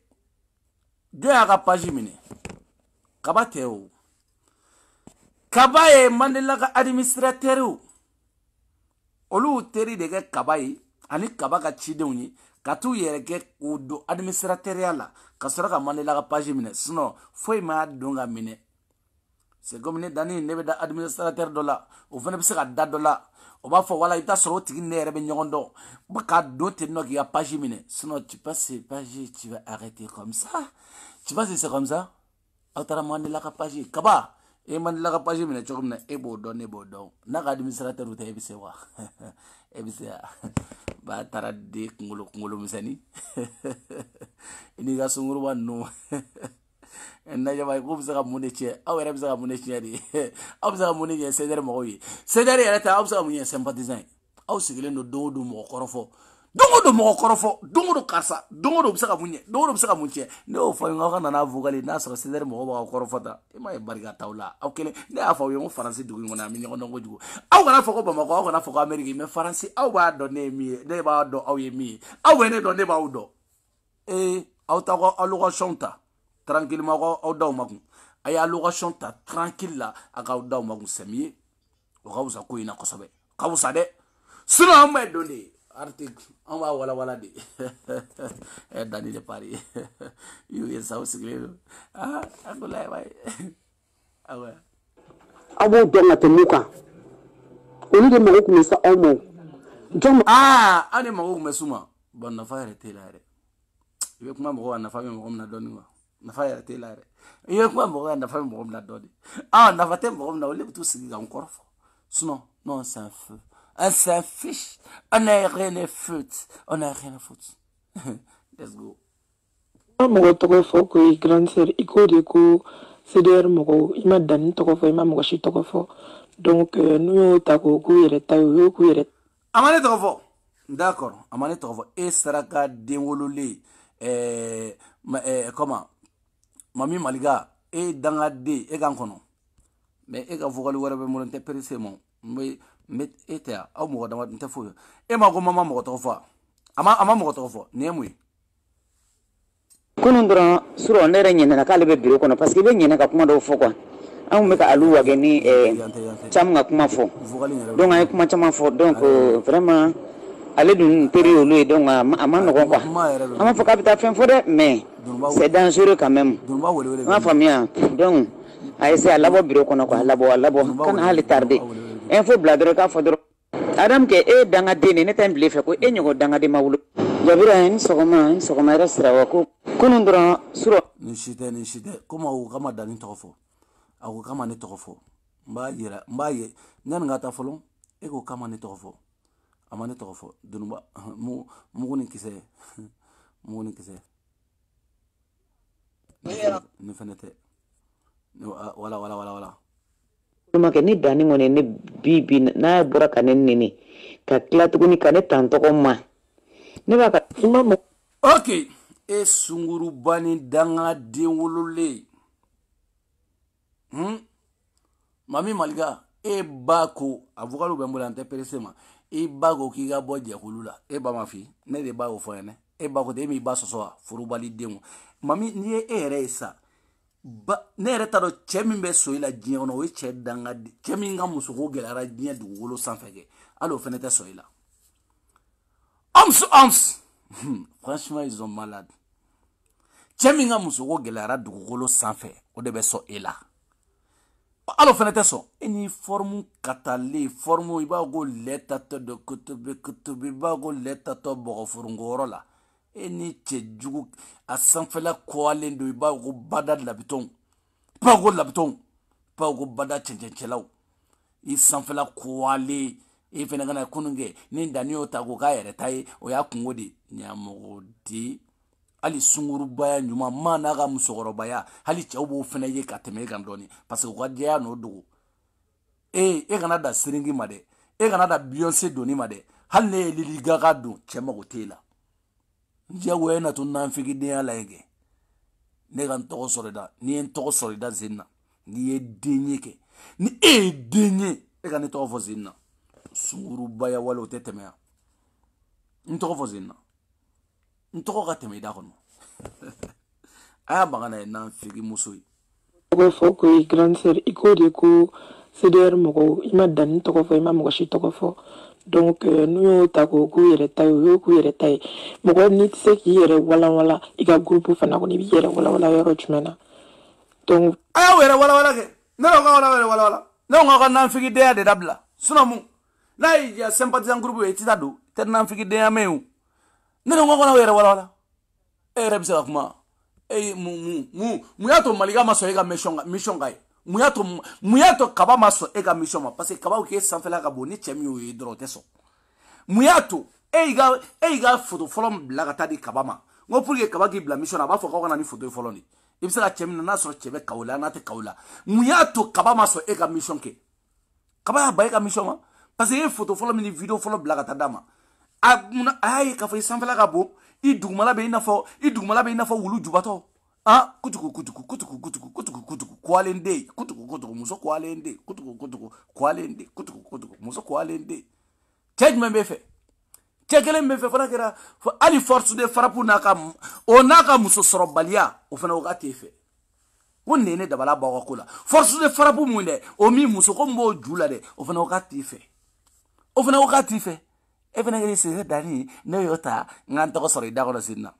do ya ga page mine kabateo kabaye manela ga administrateur olu teri de ga kabaye ani kabaga chidewni katu yereke udo administrateur la kasora ga manela ga page mine sinon foi ma donga mine. C'est comme les derniers ne da administrateur de là ou venez de se date de là on va faire voilà il t'a sorti qui n'est pas nyondo ba ka dote no qui a page mine sinon tu passes page tu vas arrêter comme ça tu vas c'est comme ça autrement de la page kaba et man la page mine tu comme e bo don na ka administrateur ou te bise wa e bise ba tara de ngolo misani ini ga sunguru wanu na jaba ko bisa ka muneche aw era bisa ka muneche di aw bisa ka muneche cedar mo yi cedar era ta aw bisa ka munye sympathisant aw sigile no do mo korofo dongo do karsa dongo bisa ka munye dongo bisa ka munche ne o fa nga na vogali na so cedar mo ba korofo ta e mai barga tawla aw kele ne afa yo français dugu ngona mi ngono ngoju aw kana foko ba mako aw kana foko amerique me français aw ba do ne mi ne ba do aw ye mi aw ne do ne ba do aw ta ko allocation ta tranquillement au daw makum ay allocation ta tranquille la aka au daw makum samier o kawsa ko ina kosobe kawsa de sino am donné article on va wala de e dani de Paris you yes house glero agolay way awa abo donga te muka oni de mo ko misa omo jom ani mo ko mesuma bon na fa arrêter là ibe kuma mo na fa mo na doni na fa arrêter là ibe kuma mo na fa mo na doni na fa te mo na ole tout sigi encore sinon non c'est un feu un fiche on a rien à foutre let's go mo to fo ko grand sœur iko de ko cdr mo ima dan to fo ima mo shi to fo donc nous yo ta ko yere ta yo ko yere amane to fo d'accord amane to fo e saraka denwolole comment mami maliga e danga de e gan kono mais e ga vogal wara be mo nte perse mo met eta aw mo dama nte fo e ma ko mama mo to fo ama mo to fo nemui kono ndra suro ndere nyene na kale be biro kono parce que be nyene ka kuma do fo kwa aw me ka alu wa geni cham nga kuma fo donc ay kuma chama fo donc vraiment ale dun teri olu donc ama no quoi ama fo capital fin fo de mais c'est dangereux quand même ma famille donc ay c'est labo biro kono quoi labo kan hali tardé info bladre ka fo adam ke e danga dene ne temble fe ko e nyogo danga de mawlo jabira en sokoma restra wa ko kono ndra suro ni shite kuma u kama dani tofo aku kama ne tofo mbaye nan ngata folon e ko kama ne tofo amane tofo dunba muguni kise ni fenete wala ma ke ni dani ngone ne bibi na bura kanen nini ka klatuguni kane tanto ko ma ne ba ka imamo okay e sunguru bani danga denwolole mami malga e bako avugalo be mbola nte peresema e bago ki ga boje kulula e ba mafi ne de bago fo ene e bago de mi ba soso furu bali denwo mami ni e resa ba ne reta do chemi be so ila jien ono we che danga chemi nga musu go gelara jien du wolo sanfege alo fenete so ila oms franchement ils ont malade chemi nga musu go gelara du wolo sanfe o de be so ila alo fenete so eni formu katale formu iba go leta to de kutubi ba go leta to bo furungoro la eni chejugu asanfela koalendo iba go badad la biton pas go labton pas go bada chenchelaw i sanfela kwale i fena kana kununge ni danio tago ka yere tai o ya kungodi nyamogo di ali sunguru baya nyuma mana ga musogoro baya hali chawbo fena ye ka teme gandoni parce que gwadia no dugu e kana da siringi made e kana da Beyoncé doni made hal ne lili gaga do chema go tela nja wena to nan figi de ala yege ne gan to sorida ni en to sorida zinna ni e denyeke ni e denye e kana to fo zinna sunguru baya wala teteme ya nto fo zinna nto ka teme da kono aya bagana nan figi musoi ko fo ko grand sœur iko de ko CDR moko ima dan toko fo ima moko shi toko fo donc nous yo tako ku yere tayo yo ku yere tay moko ni tse ki yere wala iga groupe fana ko ni bi yere wala yoro chumena donc aya were wala ke nero ka wala no nga nan figi de dabla suna mu na ya sympathisant groupe e titado te nan figi de ameu nero nga were wala rebisa kuma mu ya to maliga maso ega mission gai muyato kaba maso ega mission ma parce que kaba ke sanfela ka boni chemi o hidro teso muyato eiga photo folom blaga tadi kaba ma ngo pour que kaba ki bla mission ba fo ko na ni photo folom ni ibisa ka chemi na so chebe kaula na te kaula muyato kaba maso ega mission ke kaba ba ega mission ma parce que photo folom ni video folom blaga tadama ay ka fo sanfela ka bo i dugumala be ina fo wulu jubato ah kutuku kwalende kutuku muso kwalende kutuku muso kwalende change membe fe chekele membe fana kera ali force de frappe naka muso sorobalia o fana o gati fe wonne ne dabala ba ko la force de frappe munde o mi muso ko mbo jula de o fana o gati fe e fana ngiri se dani ne yota ngan to sori da ko sinna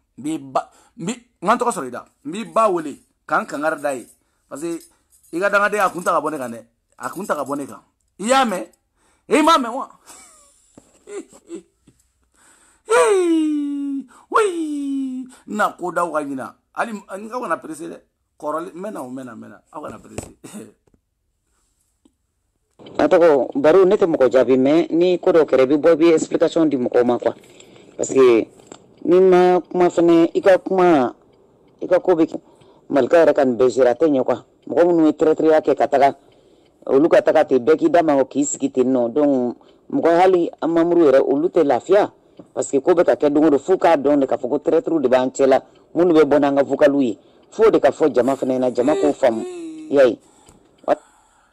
ngan to sori da mi ba wole kan ngar dai parce que iga danga de akunta ka bone kan iyame e mame wa oui na ko da wa nyina ali nga wana presse korole mena awana presse atako baru nete moko jabi me ni kodo kere bi bobi explication di moko ma quoi parce que ni ma kuma fene ika ko be malka era kan bejira tenyo quoi moko nu très ake kataka oluka taka te beki dama o kisikite no donc moko hali amamru era olute lafia parce que ko be ka kedungo do fuka don de ka foko très de banchela munu be bonanga fuka lui fo de ka fo jama fene na jama ko fam yai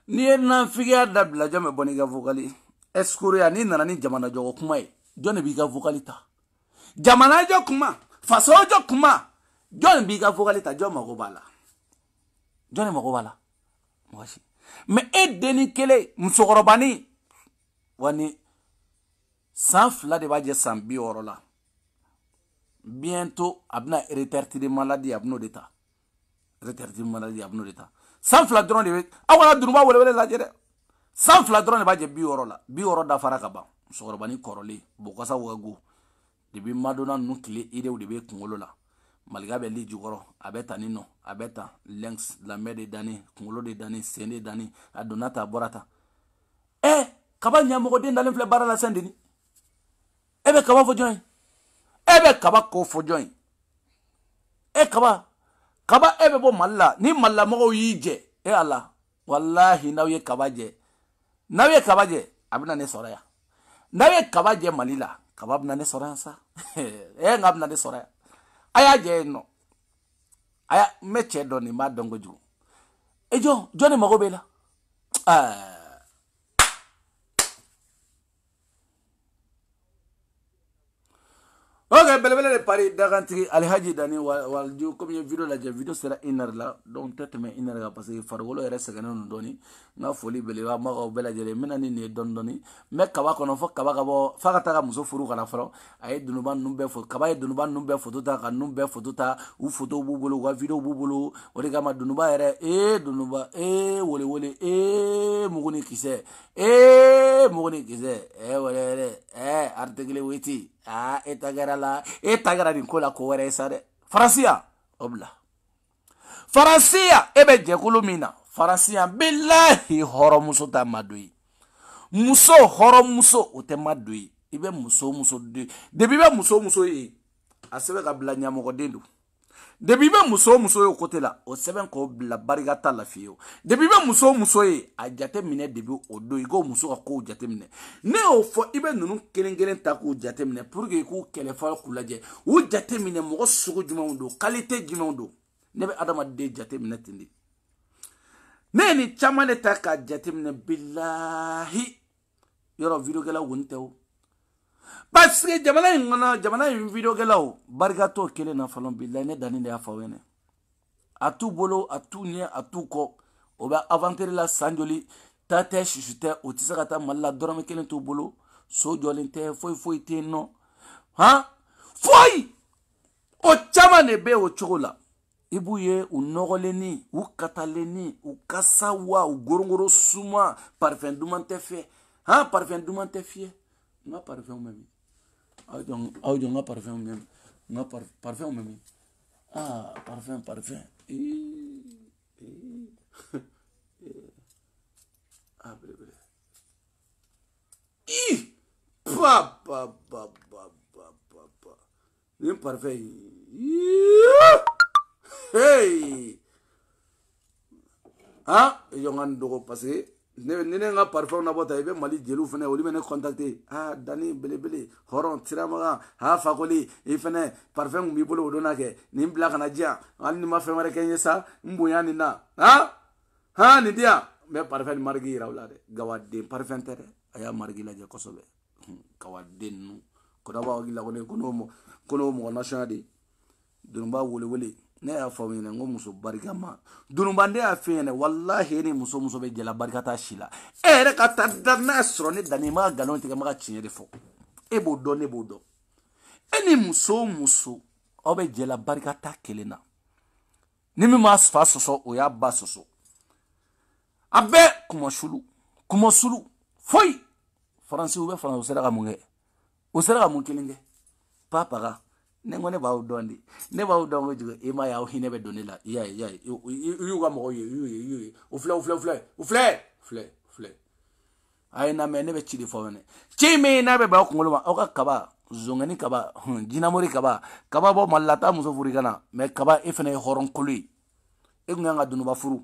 ni na figia dabla jame boniga vocali eskuria ni nana ni jamana jogo kuma e jone biga vocalita jamana jo kuma faso jo kuma jone biga vocalita jo magobala mwashi me edeni kele msokorobani wani sanfla de baje sambi orola bientôt abna retraite de maladie abno deta sanfla drone de awala dunuba wele la jere sanfla drone ba je bi oro da faraka ba sokorobani koroli bokasa wagu de bi madona nukle ide de be kungolo la malga be liji goro abeta nino abeta lengs la mede dani kungolo de dani sende dani adonata borata kaba nyamo de ndalen fle barala sendini ebe kaba fo join ko fo join kaba ebe bo malla ni malla mo yije ala wallahi nawe kabaje abna ne soraya nawe kabaje malila kababna ne soraya sa ngabna ne soraya aya je no aya meche doni ma dongo ju ejo joni mago bela ok belebele de Paris dagantigi Alhaji Dani walju comme ye video sera inar la donc tete me inar ga parce que fargolo ere segane no doni na foli beleba ma ga bela jere minani ne don doni me kaba kono fo kaba gabo faka taga muso furu kana fro ay dunuban numbe fo kaba dunuban numbe foto ta kan numbe foto ta u foto bubulu wa video bubulu ori ga ma dunuba ere dunuba wole muguni kise wole ere article weti etagara ni kola ko were sare Francia obla Faransiya ebe jekulu mina Faransiya billahi horo muso ta madui muso horo muso o te madui ibe muso de debi be muso yi asebe ka bla nyamoko dendu debi be muso yo kote la o seben ko bla barigata la fiyo debi be muso yi a jate mine debi o do igo muso ko jate mine ne o fo ibe nunu kelen ta ko jate mine pour que ko kelefa ku laje o jate mine mo sugu jumawdo qualité jumawdo nebe adama de jate mine tindi neni chamane ta ka jate mine billahi yoro video gela wontew parce que jamana video gelaw bargato kele na falon billahi ne dani ne afawene atu bolo atu nye atu ko oba avantere la sanjoli tate shishute otisakata malla dorame kele to bolo so jolinte foi te no ha foi o chamane be o chokola ibuye u nogoleni u kataleni u kasawa u gorongoro suma parfum dumante fe ha parfum dumante fie nga parfum memi audio nga parfum memi nga parfum memi ah parfum ah bele pa ni parfum hey ah yo ngando passer ne nga parfum na bota ibe mali jelu fene oli mene contacter ah dani bele horon tiramaga ha fakoli ifene parfum mi bolo dona ke ni bla kana dia ani ma fe mare kenye sa mbuya ni na ha ni dia me parfum margi rawlade gawade parfum tere aya margi la je kosobe gawade nu ko da ba gila kono mo national di dunba wole ne ya famine ngo muso barigama dunubande ya fene wallahi ni muso be jela barikata shila ere ka tadana srone dani ma galon te ma chinye defo e bodo eni muso obe jela barikata kelena nimi mas fasoso o ya basoso abe kuma sulu foi faransi ube faransi sera ka munge o sera ka munkelenge papa ga ne ba udondi ne ba udongo juga ema ya hine be donela ya yu ga mo yu ufle ay na me ne be chidi fone chime na be ba ko ngoloma o ka kaba zongani kaba jinamori kaba bo mallata muso furi kana me kaba ifene horon kului nga dunuba furu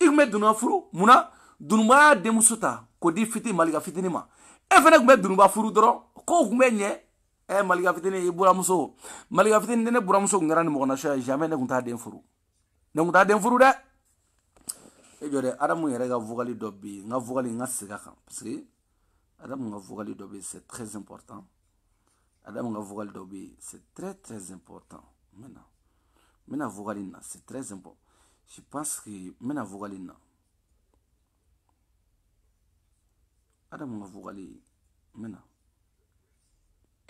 igme dunuba furu muna dunuba de musuta ko di fiti maliga fitini ma ifene gme dunuba furu doro ko gme nye maliga fitini buramuso maliga fitini ne buramuso ngarani mo na sha jamais ne kunta den furu de e jode adamu yere ga vogali dobbi nga vogali nga siga kan parce que adamu nga vogali dobbi c'est très important adamu nga vogali dobbi c'est très important maintenant vogali na c'est très important je pense que maintenant vogali na adamu nga vogali maintenant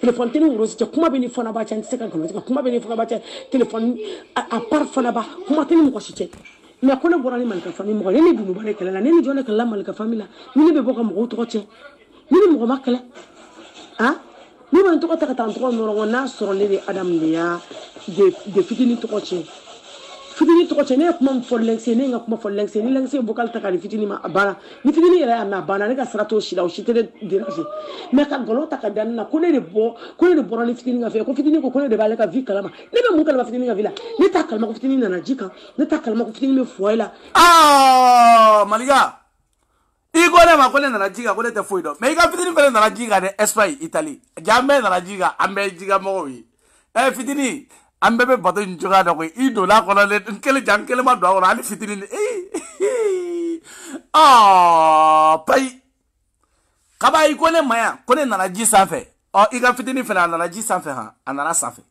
téléphone télé rose te kuma beni fana ba chan seka kan kuma beni fana ba chan téléphone à part fana ba kuma télé mo ko chite mais ko ne borani malika famille mo ne dunu ba ne kala la ne jone kala malika famille ni be boka mo to che ni mo makala ah ni ba to ta ta to no na soro le adam ya de fitini to che ne kuma fo lense ne nga kuma fo lense ni lense bokal ta ka fitini ma abana ni fitini era na bana ne ka strato shila o shitele dirasi mais ka golo ta ka dan na ko ne de boro ni fitini nga fe ko fitini ko ne de bale ka vi kalama ne be mun kalama fitini nga vila ne ta kalama ko fitini na jika ne ta kalama ko fitini me foila maliga igone ma ko ne na jika ko ne te foido mais ka fitini ko ne na jika ne Espagne Italie jambe na jika ambe jika mo wi fitini ambebe bato njoga da ko ido la ko le nkele jankele ma do ali fitini pai kaba iko ne maya ko ne na ji sanfe iga fitini fena na ji sanfe ha anana sanfe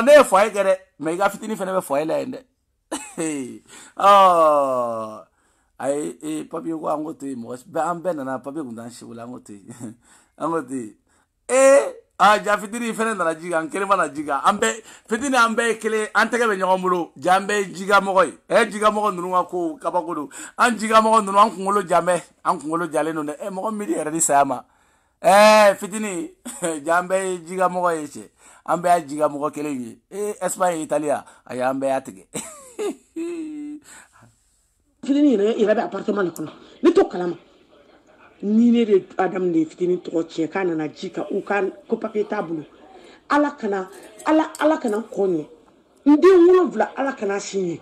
ne fo egere me iga fitini fena be fo ele ende ai papi ko angote mo be ambe na papi ko dan shibula angote ja fitini fene na jiga ankele mana jiga ambe fitini ambe kele antege be nyomulo jambe jiga mogoy jiga mogo nunwa ko kabakodo an jiga mogo nunwa an kungolo jambe an kungolo jale no mogo midi era di sama fitini jambe jiga mo yeche ambe jiga mo kelengi Espagne Italia ayambe atige fitini ne ira be appartement kono ni to kalama ni ne de adam ne fitini to che kana na jika u kan ko papier tabulu ala kana konye ndi wolo vla ala kana sinye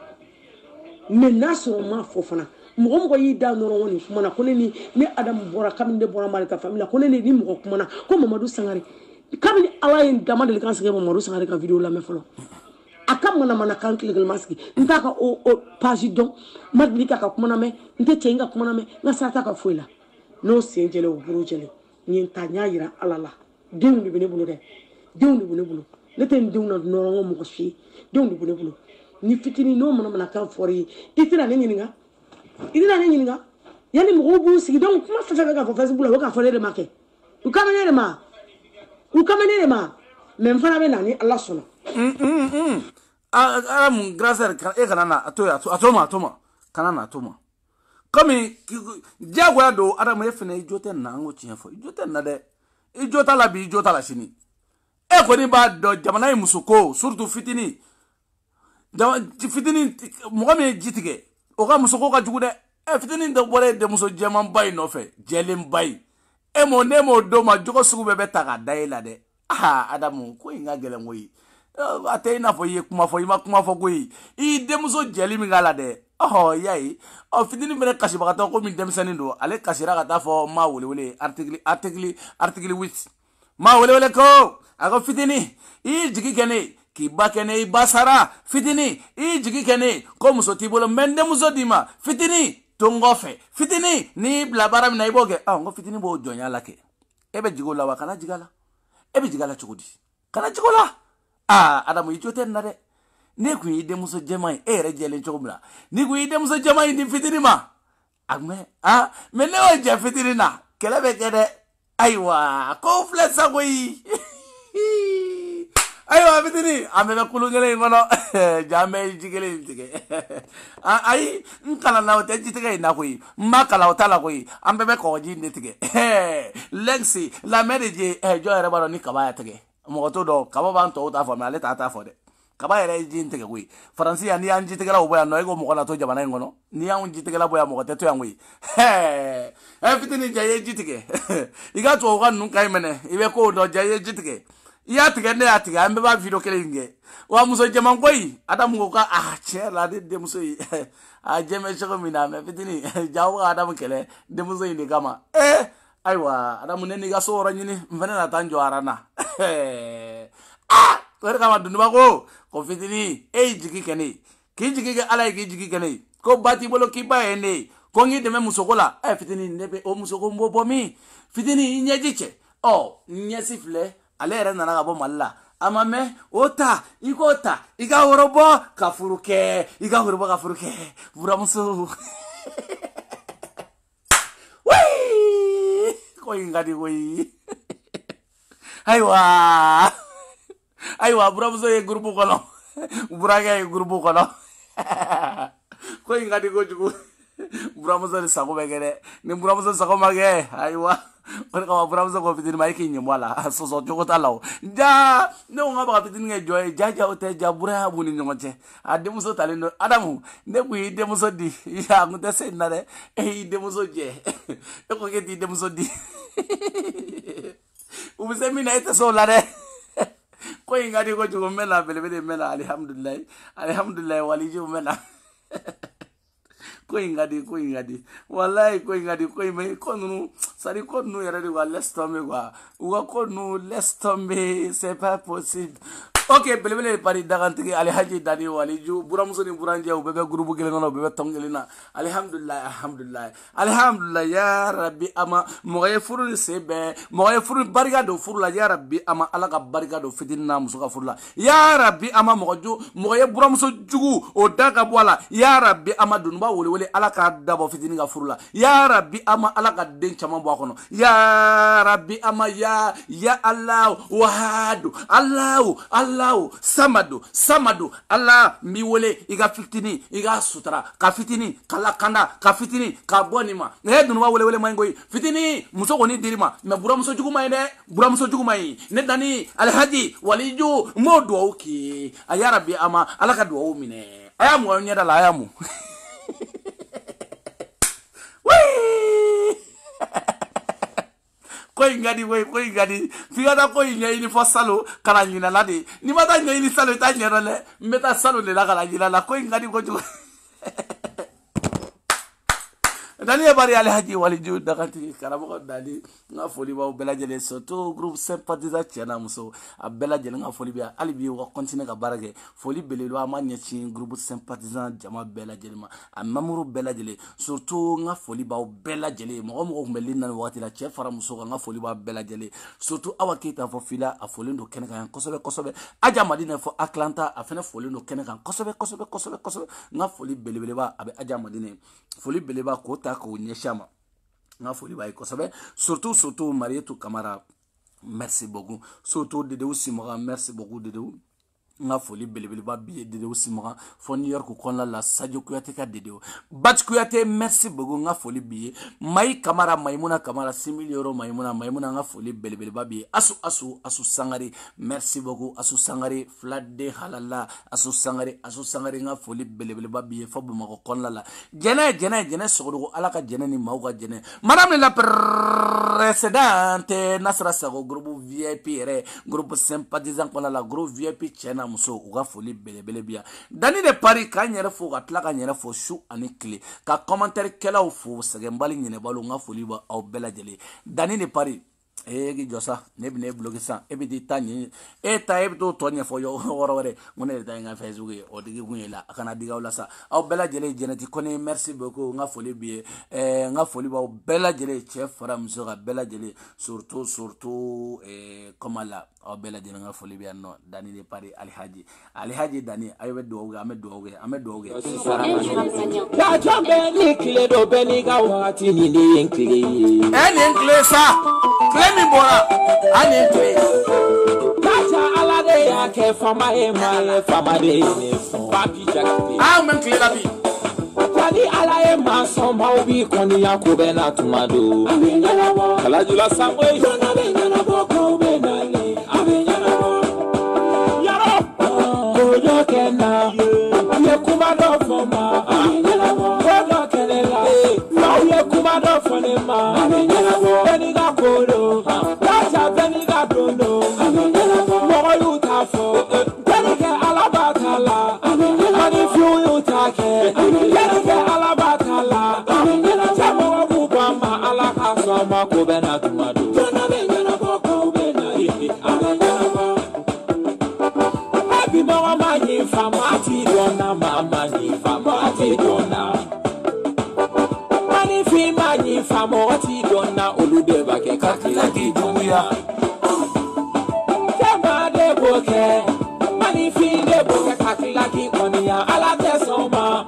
me naso ma fofana mo yi da no woni kuma na koneni ni adam bora kaminde bora malika famila koneni ni mo kuma na ko Mamadou Sangare kamini ala yin damande le kan sege Mamadou Sangare ka video la me folo akam mana kan legal maski ntaka o page don madlika ka kuma na me nte chenga kuma na me na sata ka fuila no senjele o buru jele ni ntanya yira alala dewu ni bene bulu de dewu ni bene bulu le ten dewu na no mo ko fi dewu ni bene bulu ni fitini no mana kan fori itira ne nyinga yani mo bu sigi donc kuma fa ka fa Facebook la ka fa le marqué u kamane ma même fa na be nani Allah sona mon grâce kanana atoma kanana atoma comme jagwa do adam efene ijote na ngo chiefo ijote na de ijota la bi ijota la shini ko ni ba do jamana musuko surtout fitini mo me jitige o ga musuko ka jugude fitini ndo bore de muso jaman bay no fe jelem bay mo nemo do ma jogo sugu bebe taka daila de adamu ko inga gele ngoyi atena fo ye kuma fo goyi I demuso jeli mi gala de yayi fitini mene kashi baka ko min demsani do ale kashira ka ta fo ma wele article 8 ma wele ko ako fitini I jigi kene ki bakene basara fitini I jigi kene ko muso tibolo mende muso dima fitini tongofe fitini ni blabara mi na iboge ngo fitini bo jonya lake ebe jigola wa kana jigala ebe jigala chukudi kana jigola adamu ijote na de ne ku ide muso jamai re jele chokubla ni ku ide muso jamai ndi fitini ma agme mene o je fitini na kelebe kede aiwa ko flesa goi aiwa fitini amena kulungele ngono jame jigele tige ai nkala na ote jitige na koi makala otala koi ambebe ko jinde tige lexi la mereje jo ere baro ni kabaya tige mo to do kaba ban to ta fo me ale ta fo de kaba ere jinte ke koi faransi ya ni anji tige la oboya no ego mo na to jabana ngono ni an jite la boya mo te to yanwi fitini jaye jitige iga to ga nun kai mene ibe ko do jaye jitige ya tige ne atiga ambe ba video kele nge wa muso jaman koy adam ko ka chela de muso yi jeme chego mina me fitini jawo adam kele de muso yi kama aiwa adam ne ni ga so ora nyini mfana na tanjo arana ko kama dundu ba ko fitini jigi kene ki jigi ke ala ki jigi kene ko bati bolo ki ba ene ko ngi de me muso kola fitini nebe o muso ko mbo mi fitini nyejiche nyesifle ale era nana ga bo malla amame ota ikota iga horobo kafuruke buramuso wei ko ingadi wei aiwa buramuso ye grupu kono buraga ye grupu kono ko ingadi ko jugo buramuso sako begere ni buramuso sako mage aiwa on ka buramuso ko fitini mai kinyi mwala so jogo talaw ja no ngaba fitini nge joy jaja ote jabura buni nyonje ademuso talendo adamu ne ku demuso di ya ngute senare demuso je ko ke di demuso di ubusemi na ite so lare ko ingadi ko jugo mela bele mela alhamdulillah waliju mela ko ingadi wallahi ko ingadi ko me ko nu sari ko nu yare wa laisse tomber quoi ou ko nu laisse tomber c'est pas possible. Ok, belebele pari dagantigi Alhaji Dani Waliju buramuso ni buranja ubebe grupu gele ngono ubebe tongelina alhamdulillah ya rabbi ama moye furu sebe moye furu barga do furu la ya rabbi ama alaka barga do fitina musuka furu la ya rabbi ama moye buramuso jugu o daga bwala ya rabbi ama dunba wole alaka dabo fitina furu la ya rabbi ama alaka den chama bwa kono ya rabbi ama ya Allah wahadu Allah Allahu samadu samadu Allah mi wele iga fitini iga sutra ka fitini kala kanda ka fitini ka bonima ne dunu wa wele mangoy fitini muso ko ni dirima me buramuso juguma ine buramuso juguma yi ne dani alhaji waliju modu oki aya rabbi ama alaka do mine ayamu nyada la ayamu koy ngadi figata koy nyai ni fo salo kala nyina la de ni mata nyai ni salo ta nyero le meta salo le la kala nyina la koy ngadi ko ju dani e bari alhaji waliju dakati karamo dani nga foli ba bela jele soto groupe sympathisant tiana muso a bela jele nga foli bi alibi wa continuer ka barage foli belelo ama nyachi groupe sympathisant jama bela jele ma a mamuru bela jele surtout nga foli ba bela jele mo mo mbeli nan wakati la chef fara muso nga foli ba bela jele surtout awakita fo fila a foli ndo keneka kosobe aja madina fo atlanta a fene foli ndo keneka kosobe nga foli belebele ba abe aja madina foli beleba ko ta ko nyeshama nga foli ba ko sabe surtout Marietou Camara merci beaucoup surtout Dedeu Simora merci beaucoup Dedeu nga foli belebele ba biye Dedeu Simora fo New York ko la Sadio Kouyaté ka Dedeu Bat Kouyaté merci beaucoup nga foli biye Mai Camara Maimouna Camara 6 000 euros Maimouna nga foli belebele ba biye asu Sangare merci beaucoup asu Sangare Fladde halala asu Sangare nga foli belebele ba biye fo bu mako kon la jene sogo alaka jene ni mauka jene madame la présidente Nasra Sago groupe VIP groupe sympathisant kon la groupe VIP chena muso uga foli belebele bia dani de Paris ka nyere fo atla ka nyere fo shu ani clé ka commentaire kela fo sagembali nyene balu nga foli ba au bela jele dani de Paris gi josa ne bine bloqué ça e bi di tani e ta e to tonya fo yo worore ngone da nga Facebook o digi gunyela kana diga wala sa au bela jele jeneti kone merci beaucoup nga foli bi nga foli ba bela jele chef faram sura bela jele surtout comme la au bela jele nga foli bi no dani de Paris alhaji dani ayo do ame do la jambe ni clé do beni ga wati ni ni clé ça Clemi bora, ani clé. Kacha alade ya ke fama de ne papi jagapi. Men clé la bi. Tadi ala ma so maubi koni ya ko bena tumado. Kala jula samwe yona bena boko bena ni. Yaro. Ojo kena. Ye kuma do foma. Ojo kenela. Ye kuma do fonema. Beni ga koro. Kacha beni ga dono. Mo yu ta fo. Beni ke alabatala. Ani fu yu ta ke. Beni ke alabatala. Chamo bu bama alaka so ma ko bena tumado. Jona bena boko bena yi. Happy mama ni famati dona mama ni famati dona. Mani fi mani famati dona olude bake kakila ki duya. Kema de boke mani fi de boke kakila ki konia ala tesoma.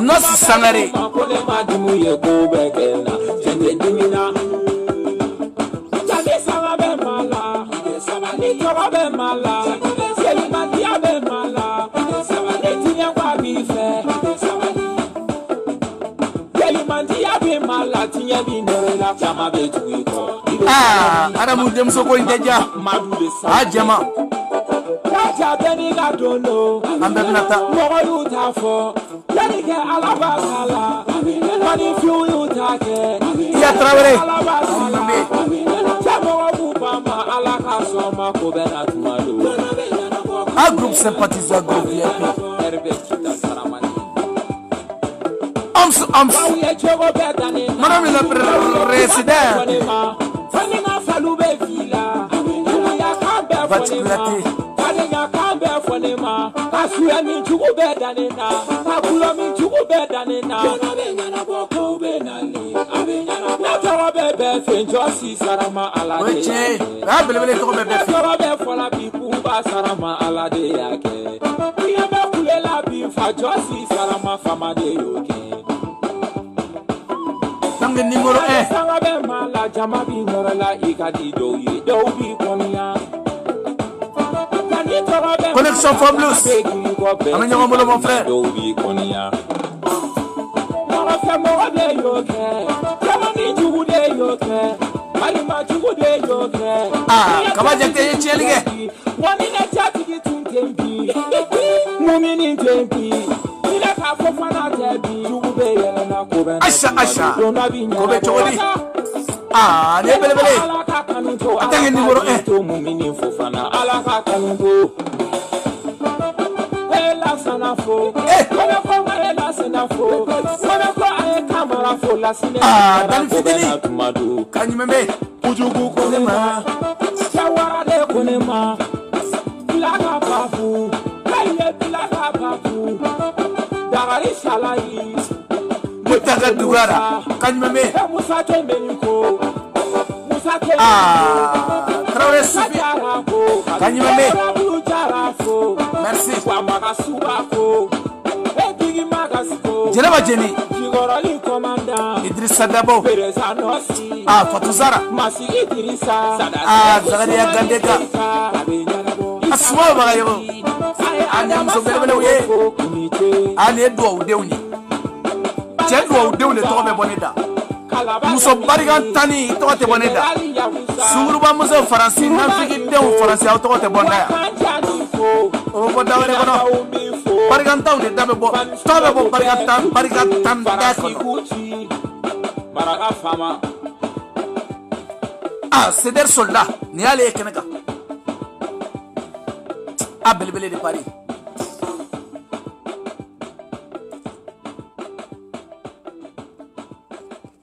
Nosi Sangare Makole madimu ye ko bekena jende dimina. Jabe sama be mala sama ni toba be mala. Aramu dem soko inteja ajama Kaja beni ga dono ambernata moyo utafo yani ke alabasala mani fiu utake ya Traoré chamo bubama alaka soma ko bena tumado a groupe sympathisant groupe VIP Madame la présidente Bat Kouyaté numéro 1 Sangabe mala jama bi ngorala ikadi do yi do bi konia. Kani tora Connexion for Blues. Amène mon frère. Ah, comment dire que tu es lié? Asha, Asha, Kobe Chori. Ah, ne bele bele. Attends, numéro 1. Ah, dans le fidèle. Kanyimeme. Ujugu konema. Chawara de konema. Blaga papu. Kaye blaga papu. Dagari shalai. Mutaga dugara. Kanyimeme. Musa tembeniko. Musa tembeniko. Ah, Traoré Subi. Kanyimeme. Merci. Jeleba Jeni. Idrissa Dabo. Ah, Fatuzara. Ah, Zagaria Gandeka. Aswa Bagayo. Ani Amso Belebele Uye. Ani Edwa Udeuni. Jedwa Udeuni Tome Boneda. Muso Barigan Tani Tote Boneda. Suruba Muso Faransi Nafiki Deu Faransi Autote Bonda. Oh, Dawere Bono. Barigantau de Dabebo, Tabebo Barigantan, Barigantan, Baragafama. Ah, c'est des soldats, ni allez Kenega. Ah, Belebele de Paris.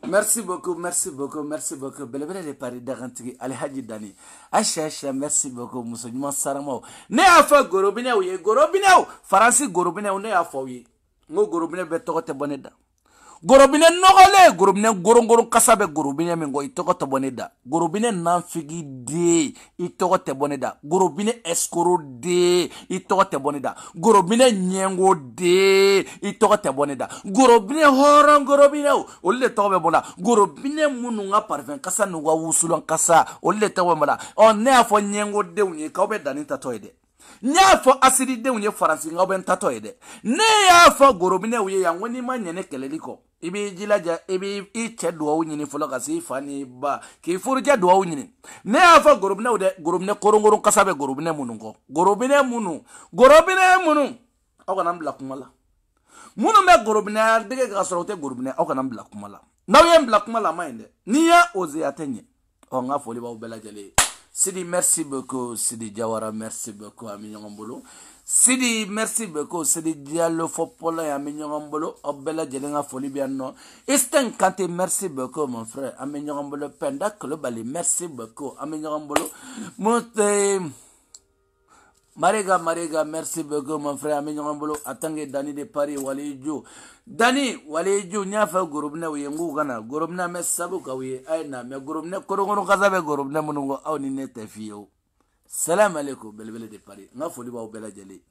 Merci beaucoup, merci beaucoup, merci beaucoup. Belebele de Paris d'Arantigi, Alhaji Dani. Acha, merci beaucoup, Moussa Numa Saramo. Ne a fait Gorobineo, Gorobineo, Faransi Gorobineo, ne a fait. Mo Gorobine Betote Boneda. Gorobine Nogole, Gorobine Gorongoro Kasabe, Gorobine Mingo, Itokote Boneda. Gorobine Nanfigi de, Itokote Boneda. Gorobine Escoro de, Itokote Boneda. Gorobine Nyengo de, Itokote Boneda. Gorobine Horan Gorobine, Ole Tobe Bona. Gorobine Mununga Parven, Kasa Nuga Wusulan Kasa, Ole Tobe Bona. On ne for Nyengo de Unye, Kobe Danita Toide. Nya fo asiri de unye Faransi nga ben tato ede. Ne ya fo gorobine uye ya ngoni manyene keleliko. Ibi jilaja ibi iche duwa unyini folo kasi fani ba ki furja duwa unyini. Ne ya fo gorobine ude gorobine korongorong kasabe gorobine munungo. Gorobine munu. Gorobine munu. Oka nambla kumala. Munu me gorobine dige kasorote gorobine oka nambla kumala. Na uye mbla kumala maende. Niya oze atenye. O nga foli ba ubela jale. Sidi, merci beaucoup. Sidi Jawara, merci beaucoup. Aminyongambolo. Sidi, merci beaucoup. Sidi Diallo Fopola et Aminyongambolo. Obela Jelenga Folibiano. Esten Kante, merci beaucoup, mon frère. Aminyongambolo. Penda Kolobali, merci beaucoup. Aminyongambolo. Monte. Mariga, merci beaucoup, mon frère. Aminyongambolo. Attendez, Dani de Paris, Walidjo. Dani, Walidjo, Nyafa, Gorobna, Yengu Gana. Gorobna, Messabu, Kawi, Aina, mais Gorobna, Korono Kazabe, Gorobna, Monongo, Aunine, Tefio. Salam alaikum, Belvele de Paris. N'a folie pas au Bella Jali.